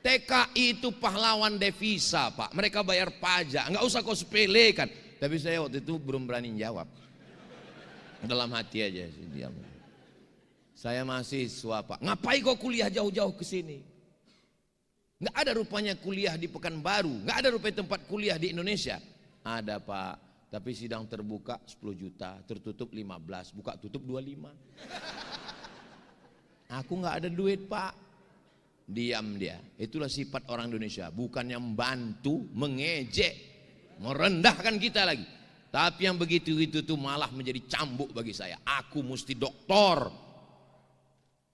TKI itu pahlawan devisa Pak, mereka bayar pajak, nggak usah kau sepelekan. Tapi saya waktu itu belum berani jawab. Dalam hati aja sih diam. Saya mahasiswa Pak, ngapain kau kuliah jauh-jauh ke sini? Nggak ada rupanya kuliah di Pekanbaru, nggak ada rupanya tempat kuliah di Indonesia. Ada Pak, tapi sidang terbuka 10 juta, tertutup 15, buka tutup 25. Aku nggak ada duit Pak. Diam dia. Itulah sifat orang Indonesia, bukannya membantu, mengejek, merendahkan kita lagi. Tapi yang begitu itu tuh malah menjadi cambuk bagi saya. Aku mesti doktor.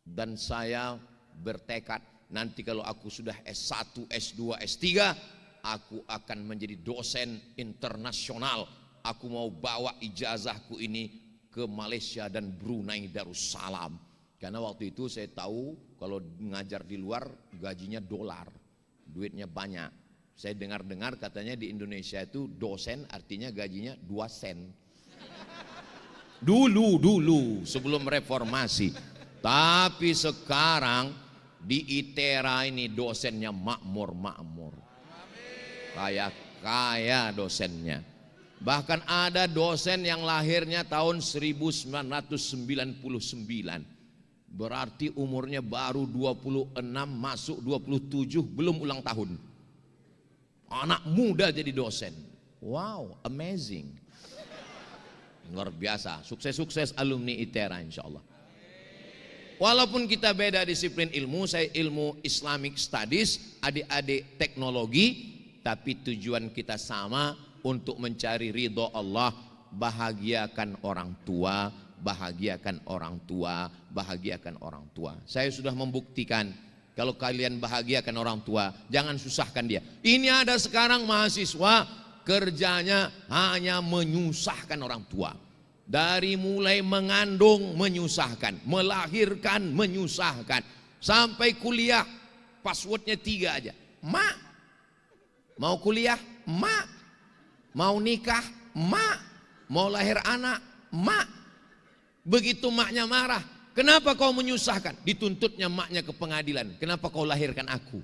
Dan saya bertekad nanti kalau aku sudah S1, S2, S3, aku akan menjadi dosen internasional. Aku mau bawa ijazahku ini ke Malaysia dan Brunei Darussalam. Karena waktu itu saya tahu kalau ngajar di luar gajinya dolar, duitnya banyak. Saya dengar-dengar katanya di Indonesia itu dosen artinya gajinya 2 sen. Dulu sebelum reformasi. Tapi sekarang di ITERA ini dosennya makmur. Kaya dosennya. Bahkan ada dosen yang lahirnya tahun 1999. Berarti umurnya baru 26, masuk 27, belum ulang tahun. Anak muda jadi dosen. Wow, amazing. Luar biasa. Sukses-sukses alumni ITERA insya Allah. Walaupun kita beda disiplin ilmu, saya ilmu Islamic Studies, adik-adik teknologi, tapi tujuan kita sama untuk mencari ridho Allah, bahagiakan orang tua, bahagiakan orang tua, bahagiakan orang tua. Saya sudah membuktikan kalau kalian bahagiakan orang tua, jangan susahkan dia. Ini ada sekarang mahasiswa kerjanya hanya menyusahkan orang tua. Dari mulai mengandung menyusahkan, melahirkan menyusahkan, sampai kuliah passwordnya 3 aja. Mak, mau kuliah, mak, mau nikah, mak, mau lahir anak, mak. Begitu maknya marah, kenapa kau menyusahkan? Dituntutnya maknya ke pengadilan, kenapa kau lahirkan aku?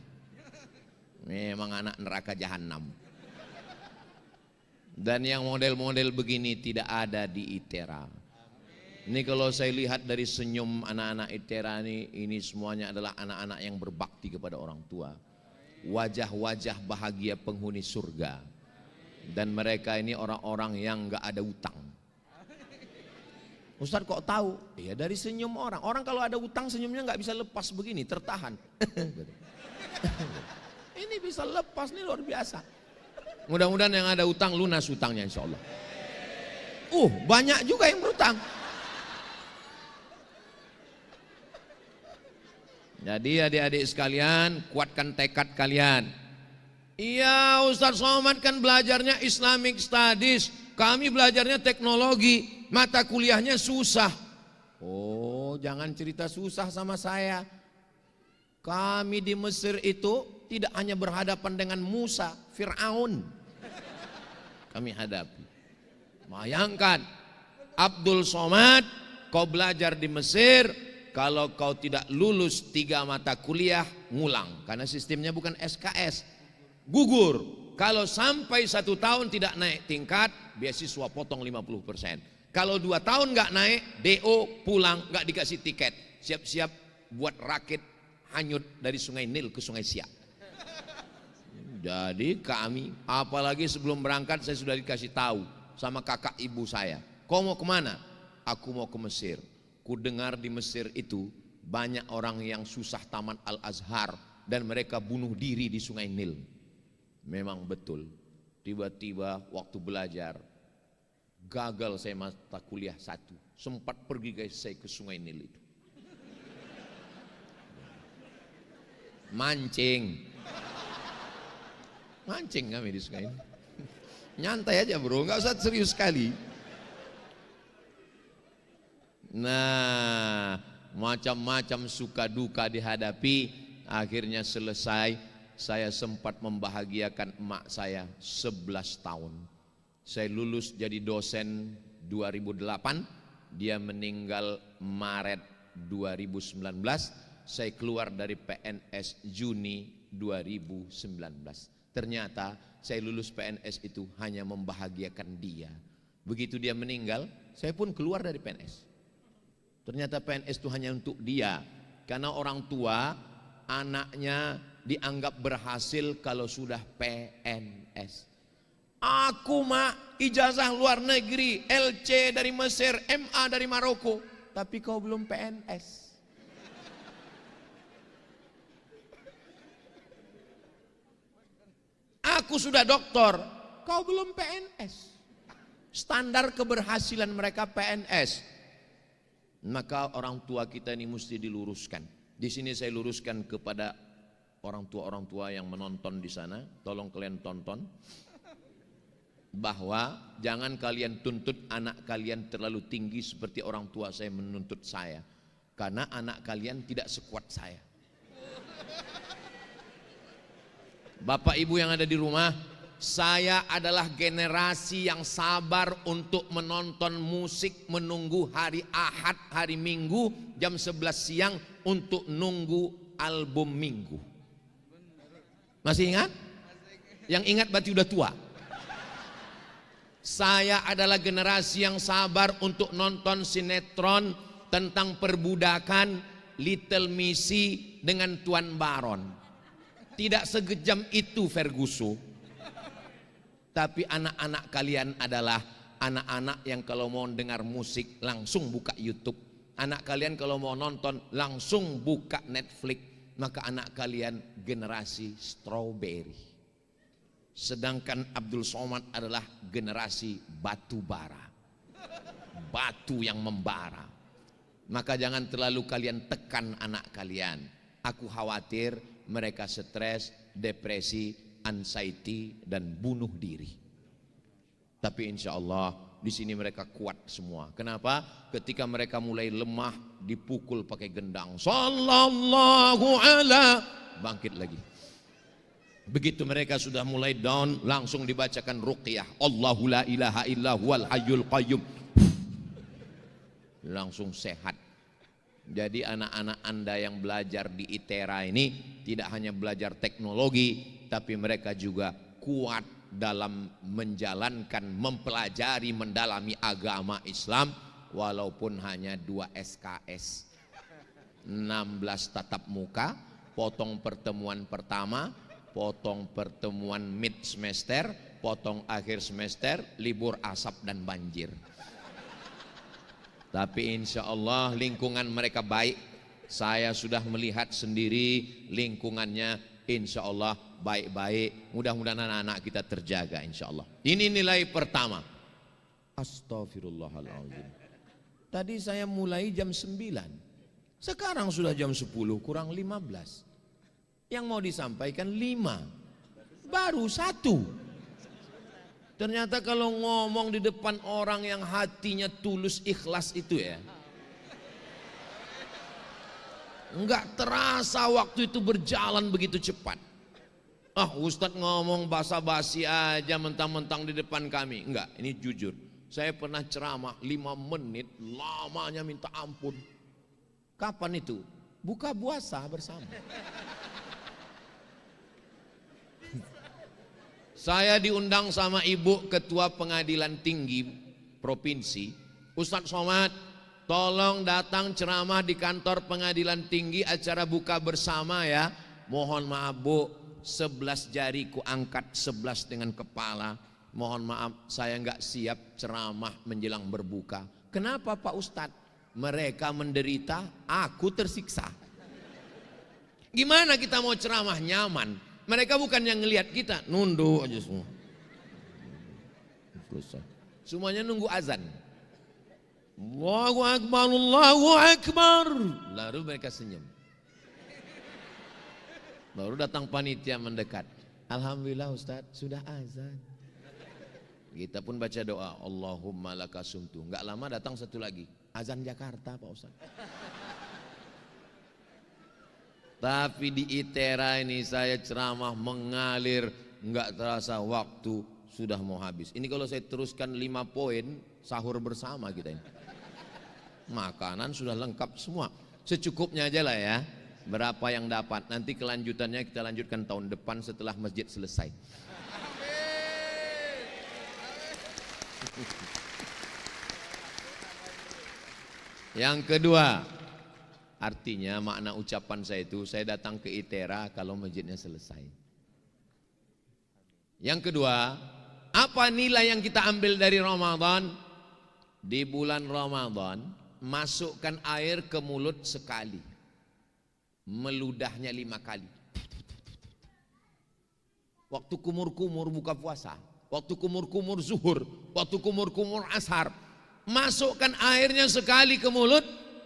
Memang anak neraka jahanam. Dan yang model-model begini tidak ada di ITERA. Ini kalau saya lihat dari senyum anak-anak ITERA ini semuanya adalah anak-anak yang berbakti kepada orang tua. Wajah-wajah bahagia penghuni surga. Dan mereka ini orang-orang yang gak ada utang. Ustaz kok tahu? Ya dari senyum orang. Orang kalau ada utang senyumnya gak bisa lepas begini, tertahan. Ini bisa lepas, ini luar biasa. Mudah-mudahan yang ada utang lunas utangnya insya Allah. Banyak juga yang berutang. Jadi adik-adik sekalian, kuatkan tekad kalian. Iya, Ustaz Somad kan belajarnya Islamic Studies, kami belajarnya teknologi, mata kuliahnya susah. Jangan cerita susah sama saya. Kami di Mesir itu tidak hanya berhadapan dengan Musa, Fir'aun kami hadapi. Bayangkan, Abdul Somad, kau belajar di Mesir, kalau kau tidak lulus 3 mata kuliah, ngulang. Karena sistemnya bukan SKS, gugur. Kalau sampai 1 tahun tidak naik tingkat, beasiswa potong 50%. Kalau 2 tahun nggak naik, DO pulang, nggak dikasih tiket. Siap-siap buat rakit hanyut dari Sungai Nil ke Sungai Siak. Jadi kami, apalagi sebelum berangkat saya sudah dikasih tahu sama kakak ibu saya, kau mau kemana? Aku mau ke Mesir. Ku dengar di Mesir itu banyak orang yang susah tamat Al-Azhar dan mereka bunuh diri di Sungai Nil. Memang betul. Tiba-tiba waktu belajar gagal saya mata kuliah 1. Sempat pergi guys saya ke Sungai Nil itu. Mancing kami di Sungai Nil. Nyantai aja bro, nggak usah serius sekali. Nah, macam-macam suka duka dihadapi, akhirnya selesai. Saya sempat membahagiakan emak saya 11 tahun. Saya lulus jadi dosen 2008, dia meninggal Maret 2019. Saya keluar dari PNS Juni 2019. Ternyata saya lulus PNS itu hanya membahagiakan dia. Begitu dia meninggal, saya pun keluar dari PNS. Ternyata PNS itu hanya untuk dia. Karena orang tua, anaknya dianggap berhasil kalau sudah PNS. Aku mak ijazah luar negeri, LC dari Mesir, MA dari Maroko, tapi kau belum PNS. Aku sudah doktor, kau belum PNS. Standar keberhasilan mereka PNS. Maka orang tua kita ini mesti diluruskan. Di sini saya luruskan kepada orang tua yang menonton di sana, tolong kalian tonton. Bahwa jangan kalian tuntut anak kalian terlalu tinggi seperti orang tua saya menuntut saya. Karena anak kalian tidak sekuat saya. Bapak ibu yang ada di rumah, saya adalah generasi yang sabar untuk menonton musik, menunggu hari Ahad, hari Minggu jam 11 siang untuk nunggu album Minggu. Masih ingat? Yang ingat berarti udah tua. Saya adalah generasi yang sabar untuk nonton sinetron tentang perbudakan, Little Missy dengan Tuan Baron. Tidak sekejam itu Ferguson. Tapi anak-anak kalian adalah anak-anak yang kalau mau dengar musik langsung buka YouTube. Anak kalian kalau mau nonton langsung buka Netflix. Maka anak kalian generasi strawberry. Sedangkan Abdul Somad adalah generasi batu bara. Batu yang membara. Maka jangan terlalu kalian tekan anak kalian. Aku khawatir mereka stres, depresi, anxiety dan bunuh diri. Tapi insya Allah di sini mereka kuat semua. Kenapa? Ketika mereka mulai lemah dipukul pakai gendang. Sallallahu ala bangkit lagi. Begitu mereka sudah mulai down langsung dibacakan ruqyah. Allahu la ilaha illa huwal hayyul qayyum. Langsung sehat. Jadi anak-anak Anda yang belajar di ITERA ini tidak hanya belajar teknologi, tapi mereka juga kuat dalam menjalankan, mempelajari, mendalami agama Islam walaupun hanya 2 SKS. 16 tatap muka, potong pertemuan pertama, potong pertemuan mid semester, potong akhir semester, libur asap dan banjir. Tapi insya Allah lingkungan mereka baik. Saya sudah melihat sendiri lingkungannya insya Allah baik-baik. Mudah-mudahan anak-anak kita terjaga insya Allah. Ini nilai pertama. Astaghfirullahaladzim. Tadi saya mulai jam 9. Sekarang sudah jam 10 kurang 15. Yang mau disampaikan 5. Baru 1. Ternyata kalau ngomong di depan orang yang hatinya tulus ikhlas itu ya, enggak terasa waktu itu berjalan begitu cepat. Ustadz ngomong basa-basi aja mentang-mentang di depan kami. Enggak, ini jujur. Saya pernah ceramah 5 menit, lamanya minta ampun. Kapan itu? Buka puasa bersama. Saya diundang sama Ibu Ketua Pengadilan Tinggi Provinsi, Ustadz Somad, tolong datang ceramah di kantor Pengadilan Tinggi acara buka bersama ya. Mohon maaf Bu, 11 jari ku angkat 11 dengan kepala. Mohon maaf saya nggak siap ceramah menjelang berbuka. Kenapa Pak Ustadz? Mereka menderita, aku tersiksa. Gimana kita mau ceramah nyaman? Mereka bukan yang ngelihat kita, nunduk aja semua. Semuanya nunggu azan. Allahu Akbar, Allahu Akbar. Lalu mereka senyum. Baru datang panitia mendekat. Alhamdulillah Ustaz, sudah azan. Kita pun baca doa, Allahumma lakasumtu. Enggak lama datang satu lagi. Azan Jakarta Pak Ustaz. Tapi di ITERA ini saya ceramah mengalir, enggak terasa waktu sudah mau habis. Ini kalau saya teruskan 5 poin, sahur bersama kita ini. Makanan sudah lengkap semua. Secukupnya aja lah ya. Berapa yang dapat. Nanti kelanjutannya kita lanjutkan tahun depan setelah masjid selesai. Yang kedua, artinya makna ucapan saya itu, saya datang ke ITERA kalau masjidnya selesai. Yang kedua, apa nilai yang kita ambil dari Ramadan? Di bulan Ramadan, masukkan air ke mulut sekali, meludahnya 5 kali. Waktu kumur-kumur buka puasa, waktu kumur-kumur zuhur, waktu kumur-kumur ashar, masukkan airnya sekali ke mulut,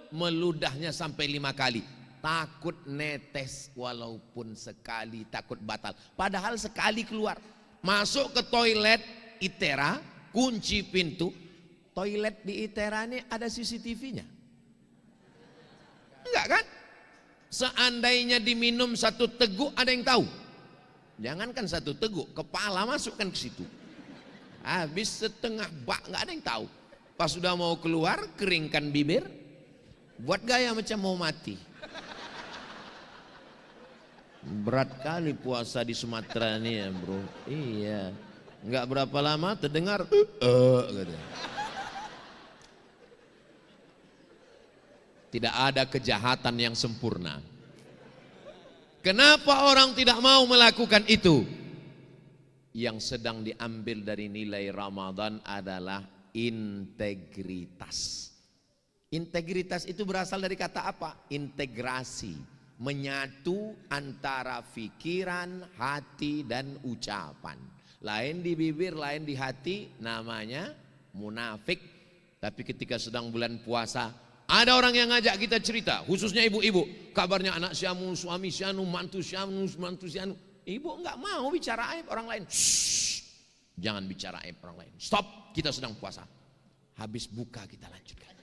meludahnya sampai 5 kali. Takut netes walaupun sekali, takut batal. Padahal sekali keluar. Masuk ke toilet ITERA, kunci pintu. Toilet di ITERA ini ada CCTV-nya. Enggak kan? Seandainya diminum 1 teguk ada yang tahu? Jangankan 1 teguk, kepala masukkan ke situ. Habis setengah bak nggak ada yang tahu. Pas sudah mau keluar, keringkan bibir, buat gaya macam mau mati. Berat kali puasa di Sumatera ini ya bro. Iya, nggak berapa lama terdengar gitu. Tidak ada kejahatan yang sempurna. Kenapa orang tidak mau melakukan itu? Yang sedang diambil dari nilai Ramadan adalah integritas. Integritas itu berasal dari kata apa? Integrasi, menyatu antara pikiran, hati dan ucapan. Lain di bibir, lain di hati, namanya munafik. Tapi ketika sedang bulan puasa, ada orang yang ngajak kita cerita, khususnya ibu-ibu, kabarnya anak siamu, suami sianu, mantu sianu, mantu sianu. Ibu enggak mau bicara aib orang lain. Shh, jangan bicara aib orang lain. Stop, kita sedang puasa. Habis buka kita lanjutkan.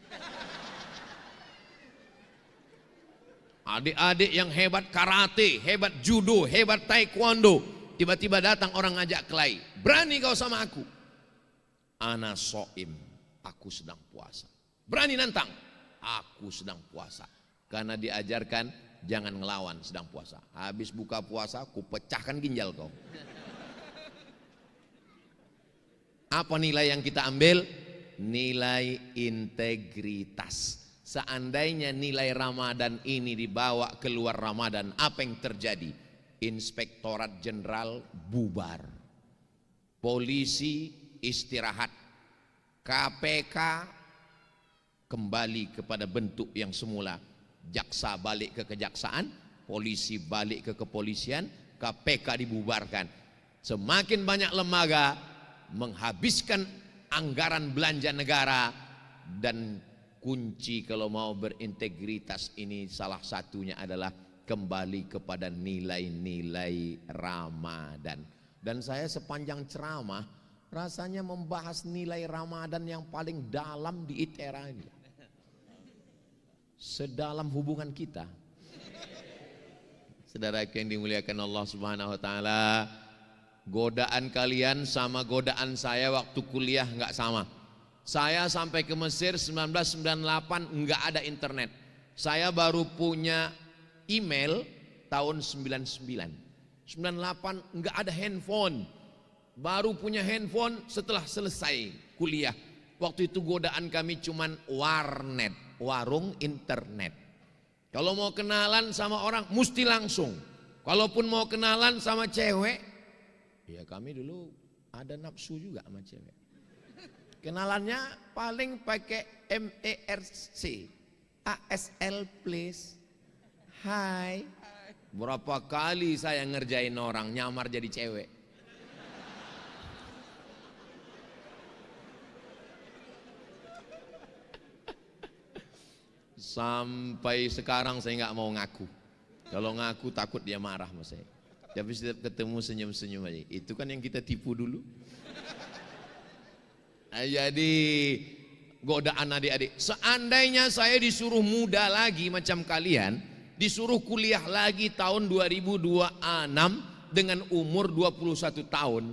Adik-adik yang hebat karate, hebat judo, hebat taekwondo, tiba-tiba datang orang ngajak kelahi. Berani kau sama aku? Ana soim, aku sedang puasa. Berani nantang? Aku sedang puasa. Karena diajarkan jangan ngelawan sedang puasa. Habis buka puasa, ku pecahkan ginjal kau. Apa nilai yang kita ambil? Nilai integritas. Seandainya nilai Ramadan ini dibawa keluar Ramadan, apa yang terjadi? Inspektorat Jenderal bubar, polisi istirahat, KPK kembali kepada bentuk yang semula. Jaksa balik ke kejaksaan, polisi balik ke kepolisian, KPK dibubarkan. Semakin banyak lembaga menghabiskan anggaran belanja negara, dan kunci kalau mau berintegritas ini salah satunya adalah kembali kepada nilai-nilai Ramadan. Dan saya sepanjang ceramah rasanya membahas nilai Ramadan yang paling dalam di ITERA ini. Sedalam hubungan kita. Saudara yang dimuliakan Allah Subhanahu wa taala, godaan kalian sama godaan saya waktu kuliah enggak sama. Saya sampai ke Mesir 1998 enggak ada internet. Saya baru punya email tahun 99. 98 enggak ada handphone. Baru punya handphone setelah selesai kuliah. Waktu itu godaan kami cuman warnet, warung internet. Kalau mau kenalan sama orang mesti langsung. Kalaupun mau kenalan sama cewek, ya kami dulu ada nafsu juga sama cewek. Kenalannya paling pakai MERC, ASL please, hai. Berapa kali saya ngerjain orang nyamar jadi cewek. Sampai sekarang saya nggak mau ngaku. Kalau ngaku takut dia marah sama saya. Tapi setiap ketemu senyum-senyum aja. Itu kan yang kita tipu dulu. Jadi godaan adik-adik. Seandainya saya disuruh muda lagi macam kalian, disuruh kuliah lagi tahun 2026 dengan umur 21 tahun.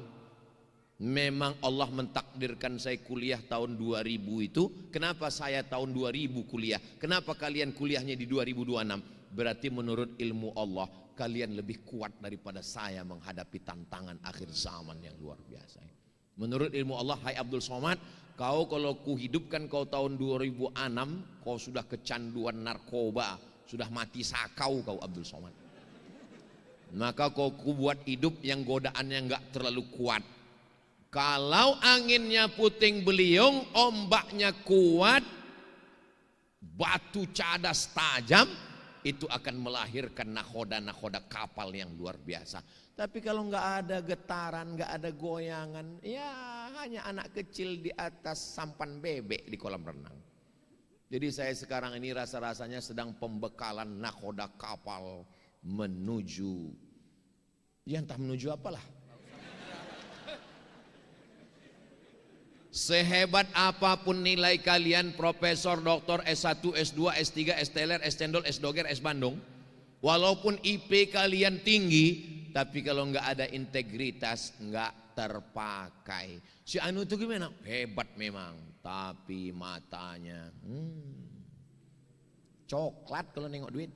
Memang Allah mentakdirkan saya kuliah tahun 2000 itu. Kenapa saya tahun 2000 kuliah? Kenapa kalian kuliahnya di 2026? Berarti menurut ilmu Allah kalian lebih kuat daripada saya menghadapi tantangan akhir zaman yang luar biasa. Menurut ilmu Allah, hai Abdul Somad, kau kalau kuhidupkan kau tahun 2006, kau sudah kecanduan narkoba, sudah mati sakau kau Abdul Somad. Maka kau kubuat hidup yang godaannya enggak terlalu kuat. Kalau anginnya puting beliung, ombaknya kuat, batu cadas tajam, itu akan melahirkan nahoda-nahoda kapal yang luar biasa. Tapi kalau nggak ada getaran, nggak ada goyangan, ya hanya anak kecil di atas sampan bebek di kolam renang. Jadi saya sekarang ini rasa-rasanya sedang pembekalan nahoda kapal menuju, ya entah menuju apalah. Sehebat apapun nilai kalian, profesor, doktor, S1, S2, S3, S-teler, S-cendol, S-doger, S-bandung, walaupun IP kalian tinggi, tapi kalau nggak ada integritas nggak terpakai. Si anu itu gimana? Hebat memang, tapi matanya coklat kalau nengok duit.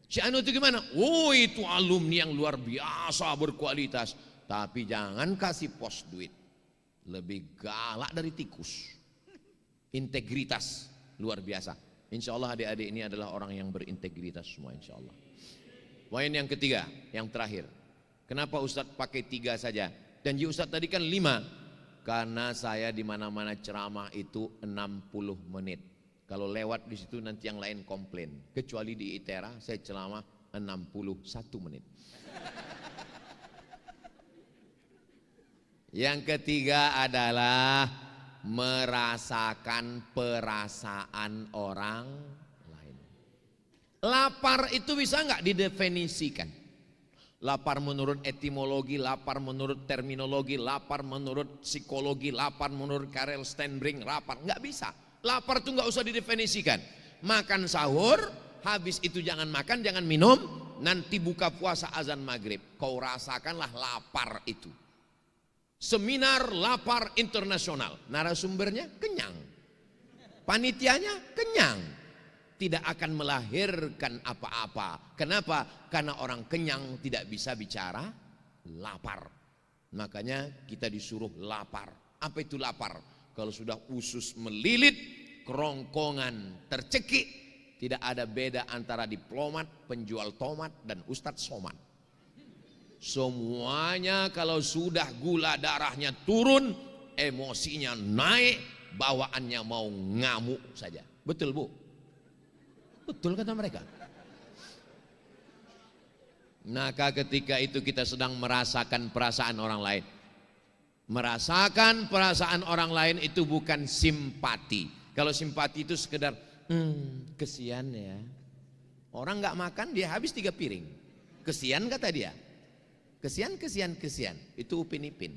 Si anu itu gimana? Oh, itu alumni yang luar biasa berkualitas, tapi jangan kasih pos duit. Lebih galak dari tikus. Integritas luar biasa. Insya Allah adik-adik ini adalah orang yang berintegritas semua, insya Allah. Poin yang ketiga, yang terakhir. Kenapa Ustadz pakai 3 saja? Janji Ustadz tadi kan 5. Karena saya di mana-mana ceramah itu 60 menit. Kalau lewat di situ nanti yang lain komplain. Kecuali di ITERA saya ceramah 61 menit. Yang ketiga adalah merasakan perasaan orang lain. Lapar itu bisa nggak didefinisikan? Lapar menurut etimologi, lapar menurut terminologi, lapar menurut psikologi, lapar menurut Karel Steinbrink, lapar nggak bisa. Lapar itu nggak usah didefinisikan. Makan sahur, habis itu jangan makan, jangan minum, nanti buka puasa azan maghrib. Kau rasakanlah lapar itu. Seminar lapar internasional, narasumbernya kenyang, panitianya kenyang, tidak akan melahirkan apa-apa. Kenapa? Karena orang kenyang tidak bisa bicara lapar. Makanya kita disuruh lapar. Apa itu lapar? Kalau sudah usus melilit, kerongkongan tercekik, tidak ada beda antara diplomat, penjual tomat, dan Ustadz Somad. Semuanya kalau sudah gula darahnya turun, emosinya naik, bawaannya mau ngamuk saja. Betul Bu? Betul kata mereka. Maka ketika itu kita sedang merasakan perasaan orang lain. Merasakan perasaan orang lain itu bukan simpati. Kalau simpati itu sekedar kesian ya. Orang nggak makan dia habis 3 piring. Kesian kata dia. Kesian. Itu Upin Ipin.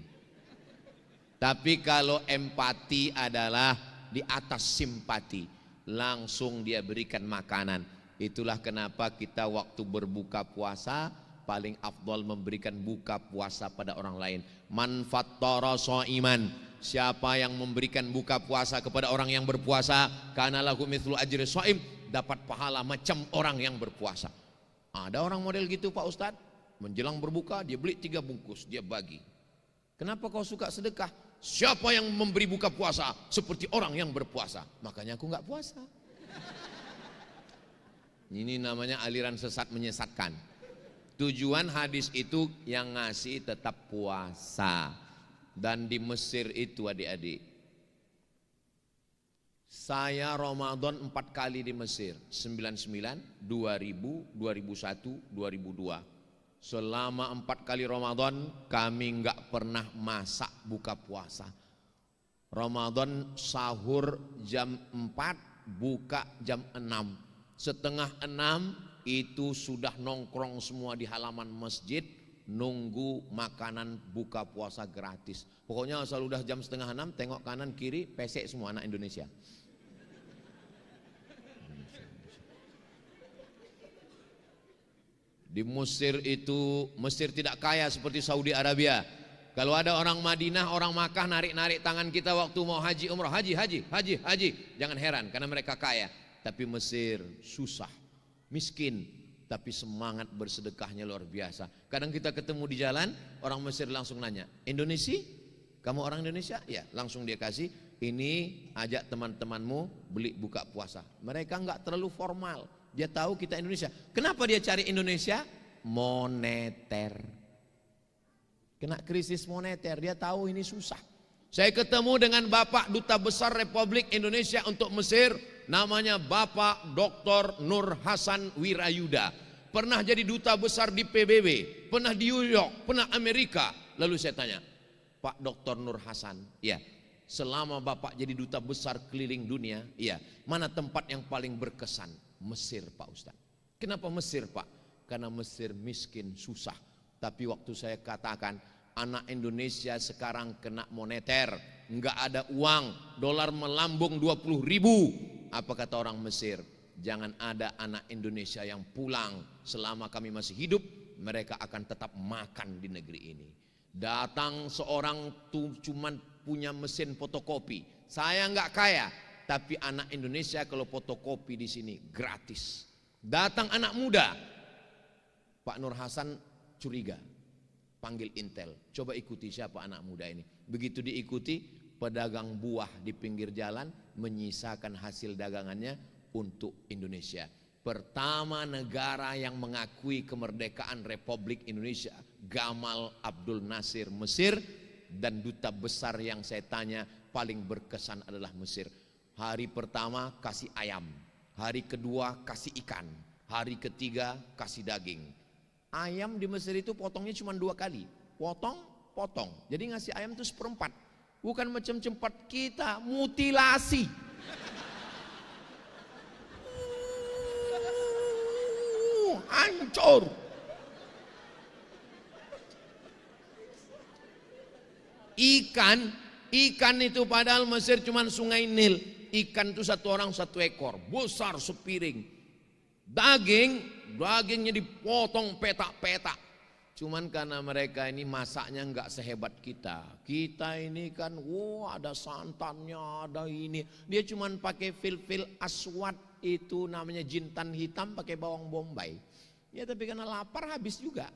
Tapi kalau empati adalah di atas simpati. Langsung dia berikan makanan. Itulah kenapa kita waktu berbuka puasa paling afdol memberikan buka puasa pada orang lain. Man fattara shaiman, siapa yang memberikan buka puasa kepada orang yang berpuasa, kana lahu mithlu ajri shaim, dapat pahala macam orang yang berpuasa. Ada orang model gitu Pak Ustadz, menjelang berbuka dia beli 3 bungkus, dia bagi. Kenapa kau suka sedekah? Siapa yang memberi buka puasa seperti orang yang berpuasa, makanya aku nggak puasa. Ini namanya aliran sesat menyesatkan. Tujuan hadis itu yang ngasih tetap puasa. Dan di Mesir itu adik-adik, saya Ramadan 4 kali di Mesir, 99, 2000, 2001, 2002. Selama 4 kali Ramadan kami nggak pernah masak buka puasa. Ramadan sahur jam 4, buka jam 6. Setengah 6 itu sudah nongkrong semua di halaman masjid, nunggu makanan buka puasa gratis. Pokoknya asal udah jam setengah 6, tengok kanan kiri, pesek semua anak Indonesia. Di Mesir itu, Mesir tidak kaya seperti Saudi Arabia. Kalau ada orang Madinah, orang Makkah narik-narik tangan kita waktu mau haji umrah, haji. Jangan heran karena mereka kaya. Tapi Mesir susah, miskin, tapi semangat bersedekahnya luar biasa. Kadang kita ketemu di jalan, orang Mesir langsung nanya, Indonesia? Kamu orang Indonesia? Ya, langsung dia kasih, ini ajak teman-temanmu beli buka puasa. Mereka enggak terlalu formal, dia tahu kita Indonesia. Kenapa dia cari Indonesia? Moneter. Kena krisis moneter, dia tahu ini susah. Saya ketemu dengan Bapak Duta Besar Republik Indonesia untuk Mesir, namanya Bapak Dr. Nur Hasan Wirayuda. Pernah jadi duta besar di PBB, pernah di New York, pernah Amerika. Lalu saya tanya, Pak Dr. Nur Hasan, ya, selama Bapak jadi duta besar keliling dunia, ya, mana tempat yang paling berkesan? Mesir Pak Ustaz. Kenapa Mesir Pak? Karena Mesir miskin, susah. Tapi waktu saya katakan, anak Indonesia sekarang kena moneter, nggak ada uang, dolar melambung 20.000. Apa kata orang Mesir? Jangan ada anak Indonesia yang pulang selama kami masih hidup, mereka akan tetap makan di negeri ini. Datang seorang tuh cuman punya mesin fotokopi. Saya nggak kaya, tapi anak Indonesia kalau fotokopi di sini gratis. Datang anak muda, Pak Nur Hasan curiga, panggil Intel, coba ikuti siapa anak muda ini. Begitu diikuti, pedagang buah di pinggir jalan menyisakan hasil dagangannya untuk Indonesia. Pertama negara yang mengakui kemerdekaan Republik Indonesia, Gamal Abdul Nasir Mesir, dan duta besar yang saya tanya paling berkesan adalah Mesir. Hari pertama kasih ayam, hari kedua kasih ikan, hari ketiga kasih daging. Ayam di Mesir itu potongnya cuma 2 kali, potong. Jadi ngasih ayam itu 1/4. Bukan macam tempat kita mutilasi. Hancur. Ikan itu padahal Mesir cuma sungai Nil. Ikan itu 1 orang 1 ekor, besar sepiring. Dagingnya dipotong petak-petak. Cuman karena mereka ini masaknya nggak sehebat kita. Kita ini kan, ada santannya, ada ini. Dia cuman pakai fil-fil aswad, itu namanya jintan hitam, pakai bawang bombay. Ya tapi karena lapar habis juga.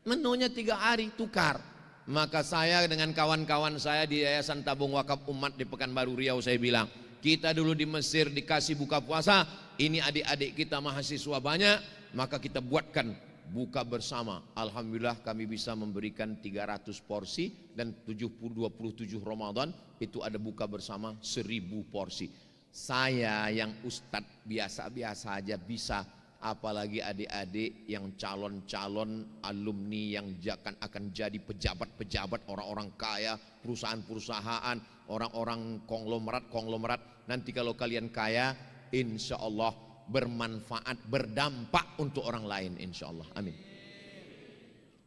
Menunya 3 hari tukar. Maka saya dengan kawan-kawan saya di Yayasan Tabung Wakaf Umat di Pekanbaru Riau, saya bilang, kita dulu di Mesir dikasih buka puasa, ini adik-adik kita mahasiswa banyak, maka kita buatkan buka bersama. Alhamdulillah kami bisa memberikan 300 porsi, dan 27 Ramadan itu ada buka bersama 1000 porsi. Saya yang ustadz biasa-biasa aja bisa, apalagi adik-adik yang calon-calon alumni yang akan jadi pejabat-pejabat, orang-orang kaya, perusahaan-perusahaan, orang-orang konglomerat. Nanti kalau kalian kaya, insya Allah bermanfaat, berdampak untuk orang lain, insya Allah. Amin.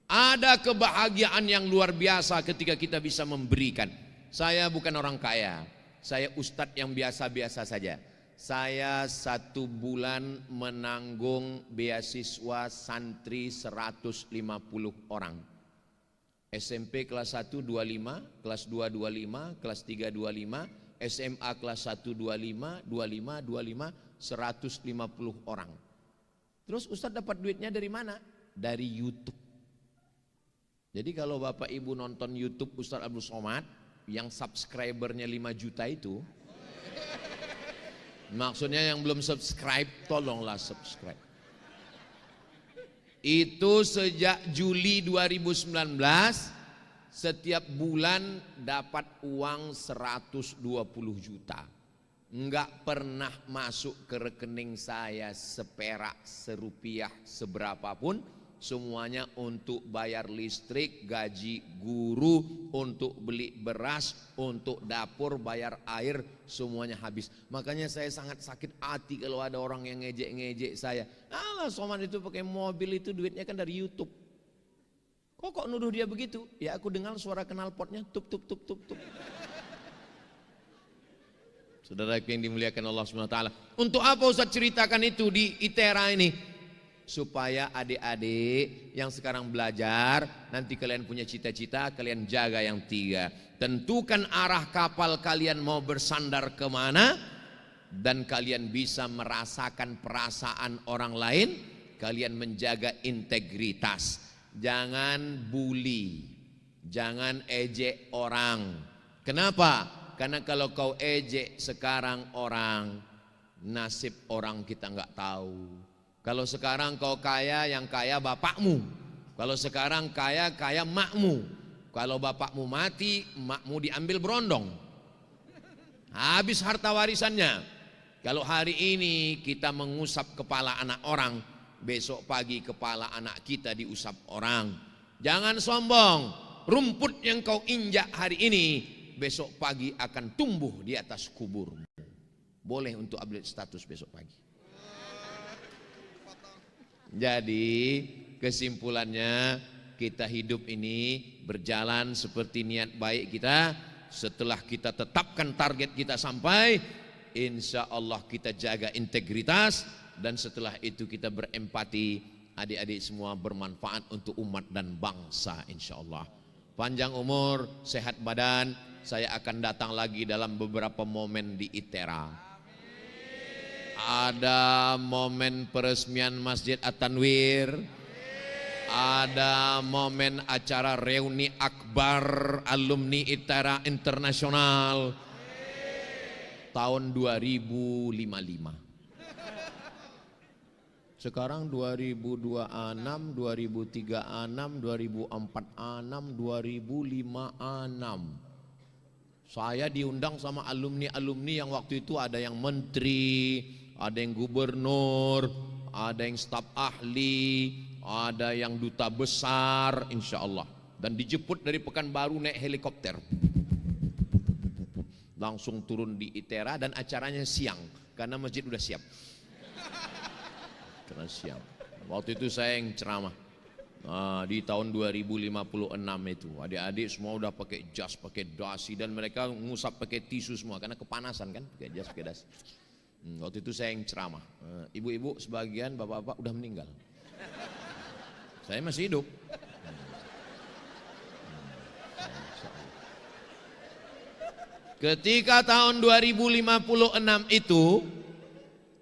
Ada kebahagiaan yang luar biasa ketika kita bisa memberikan. Saya bukan orang kaya, saya ustadz yang biasa-biasa saja. Saya 1 bulan menanggung beasiswa santri 150 orang. SMP kelas 1 25, kelas 2 25, kelas 3 25, SMA kelas 1 25, 150 orang. Terus Ustadz dapat duitnya dari mana? Dari YouTube. Jadi kalau Bapak Ibu nonton YouTube Ustadz Abdul Somad yang subscribernya 5 juta itu, maksudnya yang belum subscribe, tolonglah subscribe. Itu sejak Juli 2019, setiap bulan dapat uang 120 juta. Enggak pernah masuk ke rekening saya seperak, serupiah, seberapapun. Semuanya untuk bayar listrik, gaji guru, untuk beli beras, untuk dapur, bayar air, semuanya habis. Makanya saya sangat sakit hati kalau ada orang yang ngejek-ngejek saya. Alah, Somad itu pakai mobil itu duitnya kan dari YouTube. Kok nuduh dia begitu? Ya aku dengar suara knalpotnya tup tup tup tup tup. Saudara yang dimuliakan Allah SWT. Untuk apa Ustaz ceritakan itu di ITERA ini? Supaya adik-adik yang sekarang belajar, nanti kalian punya cita-cita, kalian jaga yang 3. Tentukan arah kapal kalian mau bersandar kemana, dan kalian bisa merasakan perasaan orang lain. Kalian menjaga integritas. Jangan bully, jangan ejek orang. Kenapa? Karena kalau kau ejek sekarang orang, nasib orang kita nggak tahu. Kalau sekarang kau kaya, yang kaya bapakmu. Kalau sekarang kaya makmu. Kalau bapakmu mati, makmu diambil berondong. Habis harta warisannya. Kalau hari ini kita mengusap kepala anak orang, besok pagi kepala anak kita diusap orang. Jangan sombong. Rumput yang kau injak hari ini, besok pagi akan tumbuh di atas kuburmu. Boleh untuk update status besok pagi. Jadi kesimpulannya, kita hidup ini berjalan seperti niat baik kita. Setelah kita tetapkan target kita sampai, insya Allah kita jaga integritas, dan setelah itu kita berempati, adik-adik semua bermanfaat untuk umat dan bangsa insya Allah. Panjang umur, sehat badan. Saya akan datang lagi dalam beberapa momen di ITERA. Ada momen peresmian Masjid At-Tanwir, ada momen acara reuni akbar alumni ITERA internasional tahun 2055. Sekarang 2026, 2036, 2046, 2056. Saya diundang sama alumni-alumni yang waktu itu ada yang menteri, ada yang gubernur, ada yang staf ahli, ada yang duta besar, insya Allah. Dan dijemput dari Pekanbaru naik helikopter, langsung turun di ITERA, dan acaranya siang karena masjid udah siap. Karena siang. Waktu itu saya yang ceramah. Di tahun 2056 itu adik-adik semua udah pakai jas, pakai dasi, dan mereka ngusap pakai tisu semua karena kepanasan kan, pakai jas, pakai dasi. Waktu itu saya yang ceramah. Ibu-ibu sebagian, bapak-bapak udah meninggal. Saya masih hidup. Ketika tahun 2056 itu,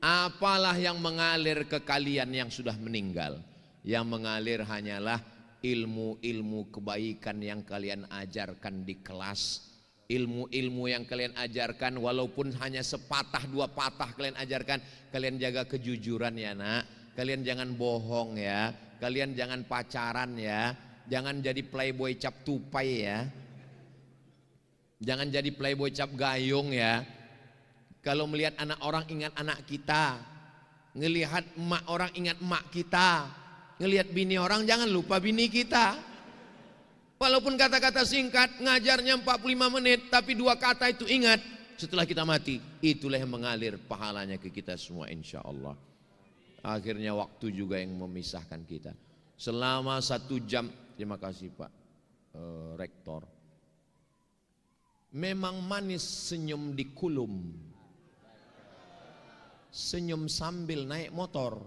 apalah yang mengalir ke kalian yang sudah meninggal? Yang mengalir hanyalah ilmu-ilmu kebaikan yang kalian ajarkan di kelas. Ilmu-ilmu yang kalian ajarkan, walaupun hanya sepatah dua patah kalian ajarkan. Kalian jaga kejujuran ya nak. Kalian jangan bohong ya. Kalian jangan pacaran ya. Jangan jadi playboy cap tupai ya. Jangan jadi playboy cap gayung ya. Kalau melihat anak orang ingat anak kita. Ngelihat emak orang ingat emak kita. Ngelihat bini orang jangan lupa bini kita. Walaupun kata-kata singkat, ngajarnya 45 menit, tapi dua kata itu ingat. Setelah kita mati, itulah yang mengalir pahalanya ke kita semua insya Allah. Akhirnya waktu juga yang memisahkan kita. Selama 1 jam, terima kasih Pak Rektor. Memang manis senyum di kulum, senyum sambil naik motor.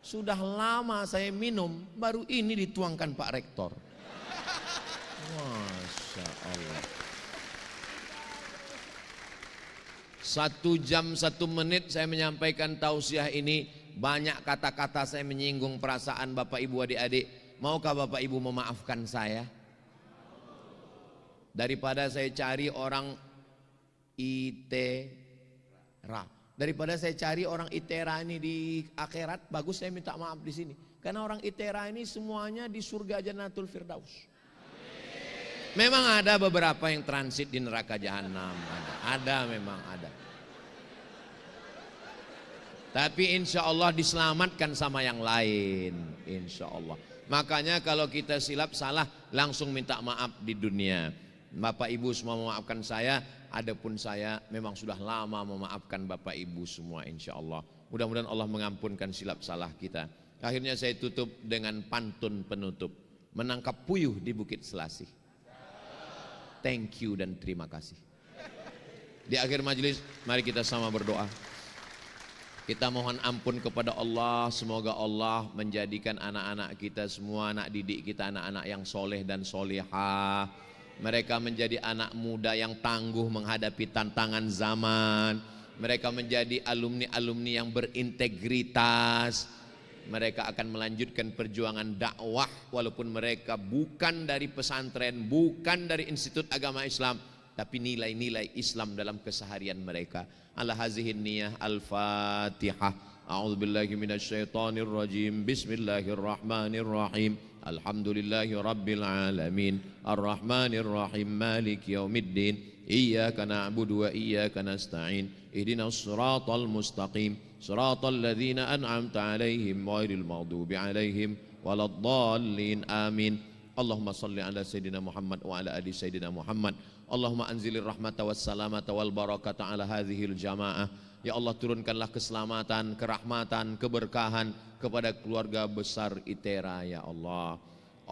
Sudah lama saya minum, baru ini dituangkan Pak Rektor. Masya Allah. 1 jam 1 menit saya menyampaikan tausiah ini. Banyak kata-kata saya menyinggung perasaan Bapak Ibu adik-adik. Maukah Bapak Ibu memaafkan saya? Daripada saya cari orang ITERA, daripada saya cari orang ITERA ini di akhirat, bagus saya minta maaf di sini. Karena orang ITERA ini semuanya di surga Jannatul Firdaus. Memang ada beberapa yang transit di neraka jahanam, ada memang ada. Tapi insya Allah diselamatkan sama yang lain, insya Allah. Makanya kalau kita silap salah, langsung minta maaf di dunia. Bapak Ibu semua memaafkan saya. Adapun saya memang sudah lama memaafkan Bapak Ibu semua insya Allah. Mudah-mudahan Allah mengampunkan silap salah kita. Akhirnya saya tutup dengan pantun penutup. Menangkap puyuh di Bukit Selasih. Thank you dan terima kasih. Di akhir majelis, mari kita sama berdoa. Kita mohon ampun kepada Allah. Semoga Allah menjadikan anak-anak kita semua, anak didik kita, anak-anak yang soleh dan solehah. Mereka menjadi anak muda yang tangguh menghadapi tantangan zaman. Mereka menjadi alumni-alumni yang berintegritas. Mereka akan melanjutkan perjuangan dakwah walaupun mereka bukan dari pesantren, bukan dari Institut Agama Islam, tapi nilai-nilai Islam dalam keseharian mereka. Ala hazihin niyah, al-Fatihah. A'udzubillahi minasyaitonir rajim. Bismillahirrahmanirrahim. Alhamdulillahi rabbil alamin. Ar-Rahmanir Rahim. Maliki yaumiddin. Iyyaka na'budu wa iyyaka nasta'in. Ihdinas siratal mustaqim. Siratal ladzina an'amta 'alaihim ghairil maghdubi 'alaihim waladdallin. Amin. Allahumma shalli ala sayyidina Muhammad wa ala ali sayyidina Muhammad. Allahumma anzilir rahmata was salamata wal barakata ala hadhil jamaah. Ya Allah, turunkanlah keselamatan, kerahmatan, keberkahan kepada keluarga besar ITERA ya Allah.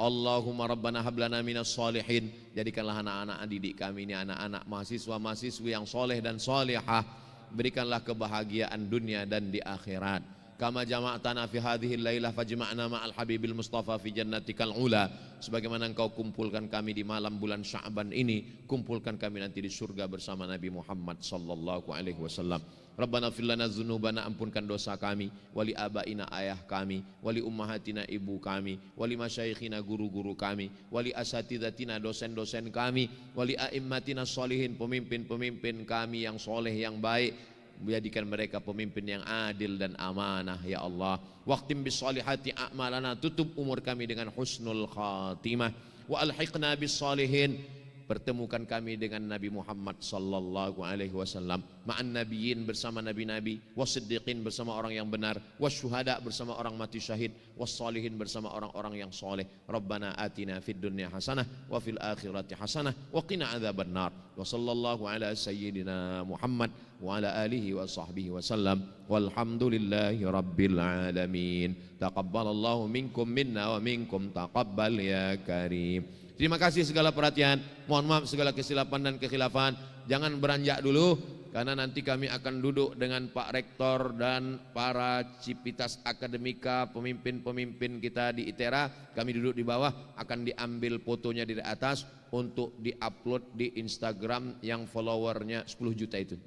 Allahumma rabbana hablana minas solihin, jadikanlah anak-anak didik kami ini anak-anak mahasiswa-mahasiswi yang soleh dan solehah, berikanlah kebahagiaan dunia dan di akhirat. Kama jama'tana fi hadhihi lailah fajma'na ma'al habibil mustafa fi jannatikal ula, sebagaimana engkau kumpulkan kami di malam bulan Sya'ban ini, kumpulkan kami nanti di surga bersama Nabi Muhammad sallallahu alaihi wasallam. Rabbana fir lana dzunubana, ampunkan dosa kami, wali abaina ayah kami, wali ummahatina ibu kami, wali masyayikhina guru-guru kami, wali asatidatina dosen-dosen kami, wali a'immatina sholihin, pemimpin-pemimpin kami yang soleh yang baik, jadikan mereka pemimpin yang adil dan amanah ya Allah. Waqtim bis solihati a'malana, tutup umur kami dengan husnul khatimah. Wa alhiqna bis solihin, pertemukan kami dengan Nabi Muhammad sallallahu alaihi wasallam, ma'an nabiyyin, bersama nabi-nabi, wasiddiqin, bersama orang yang benar, wasyuhada, bersama orang mati syahid, wassalihin, bersama orang-orang yang soleh. Rabbana atina fid dunya hasanah wa fil akhirati hasanah wa qina adzabannar. Wa sallallahu ala sayyidina Muhammad wa ala alihi wa sahbihi wasallam, walhamdulillahi rabbil alamin. Taqabbalallahu minkum minna wa minkum taqabbal ya karim. Terima kasih segala perhatian, mohon maaf segala kesilapan dan kekhilafan. Jangan beranjak dulu, karena nanti kami akan duduk dengan Pak Rektor dan para civitas akademika, pemimpin-pemimpin kita di ITERA. Kami duduk di bawah, akan diambil fotonya dari atas untuk diupload di Instagram yang followernya 10 juta itu.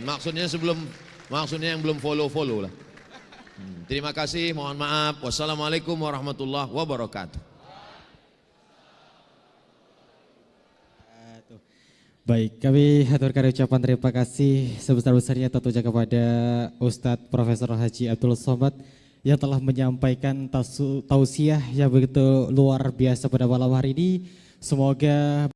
Maksudnya yang belum follow lah. Terima kasih, mohon maaf. Wassalamualaikum warahmatullahi wabarakatuh. Baik, kami haturkan ucapan terima kasih sebesar-besarnya tentunya kepada Ustadz Profesor Haji Abdul Somad yang telah menyampaikan tausiah yang begitu luar biasa pada malam hari ini. Semoga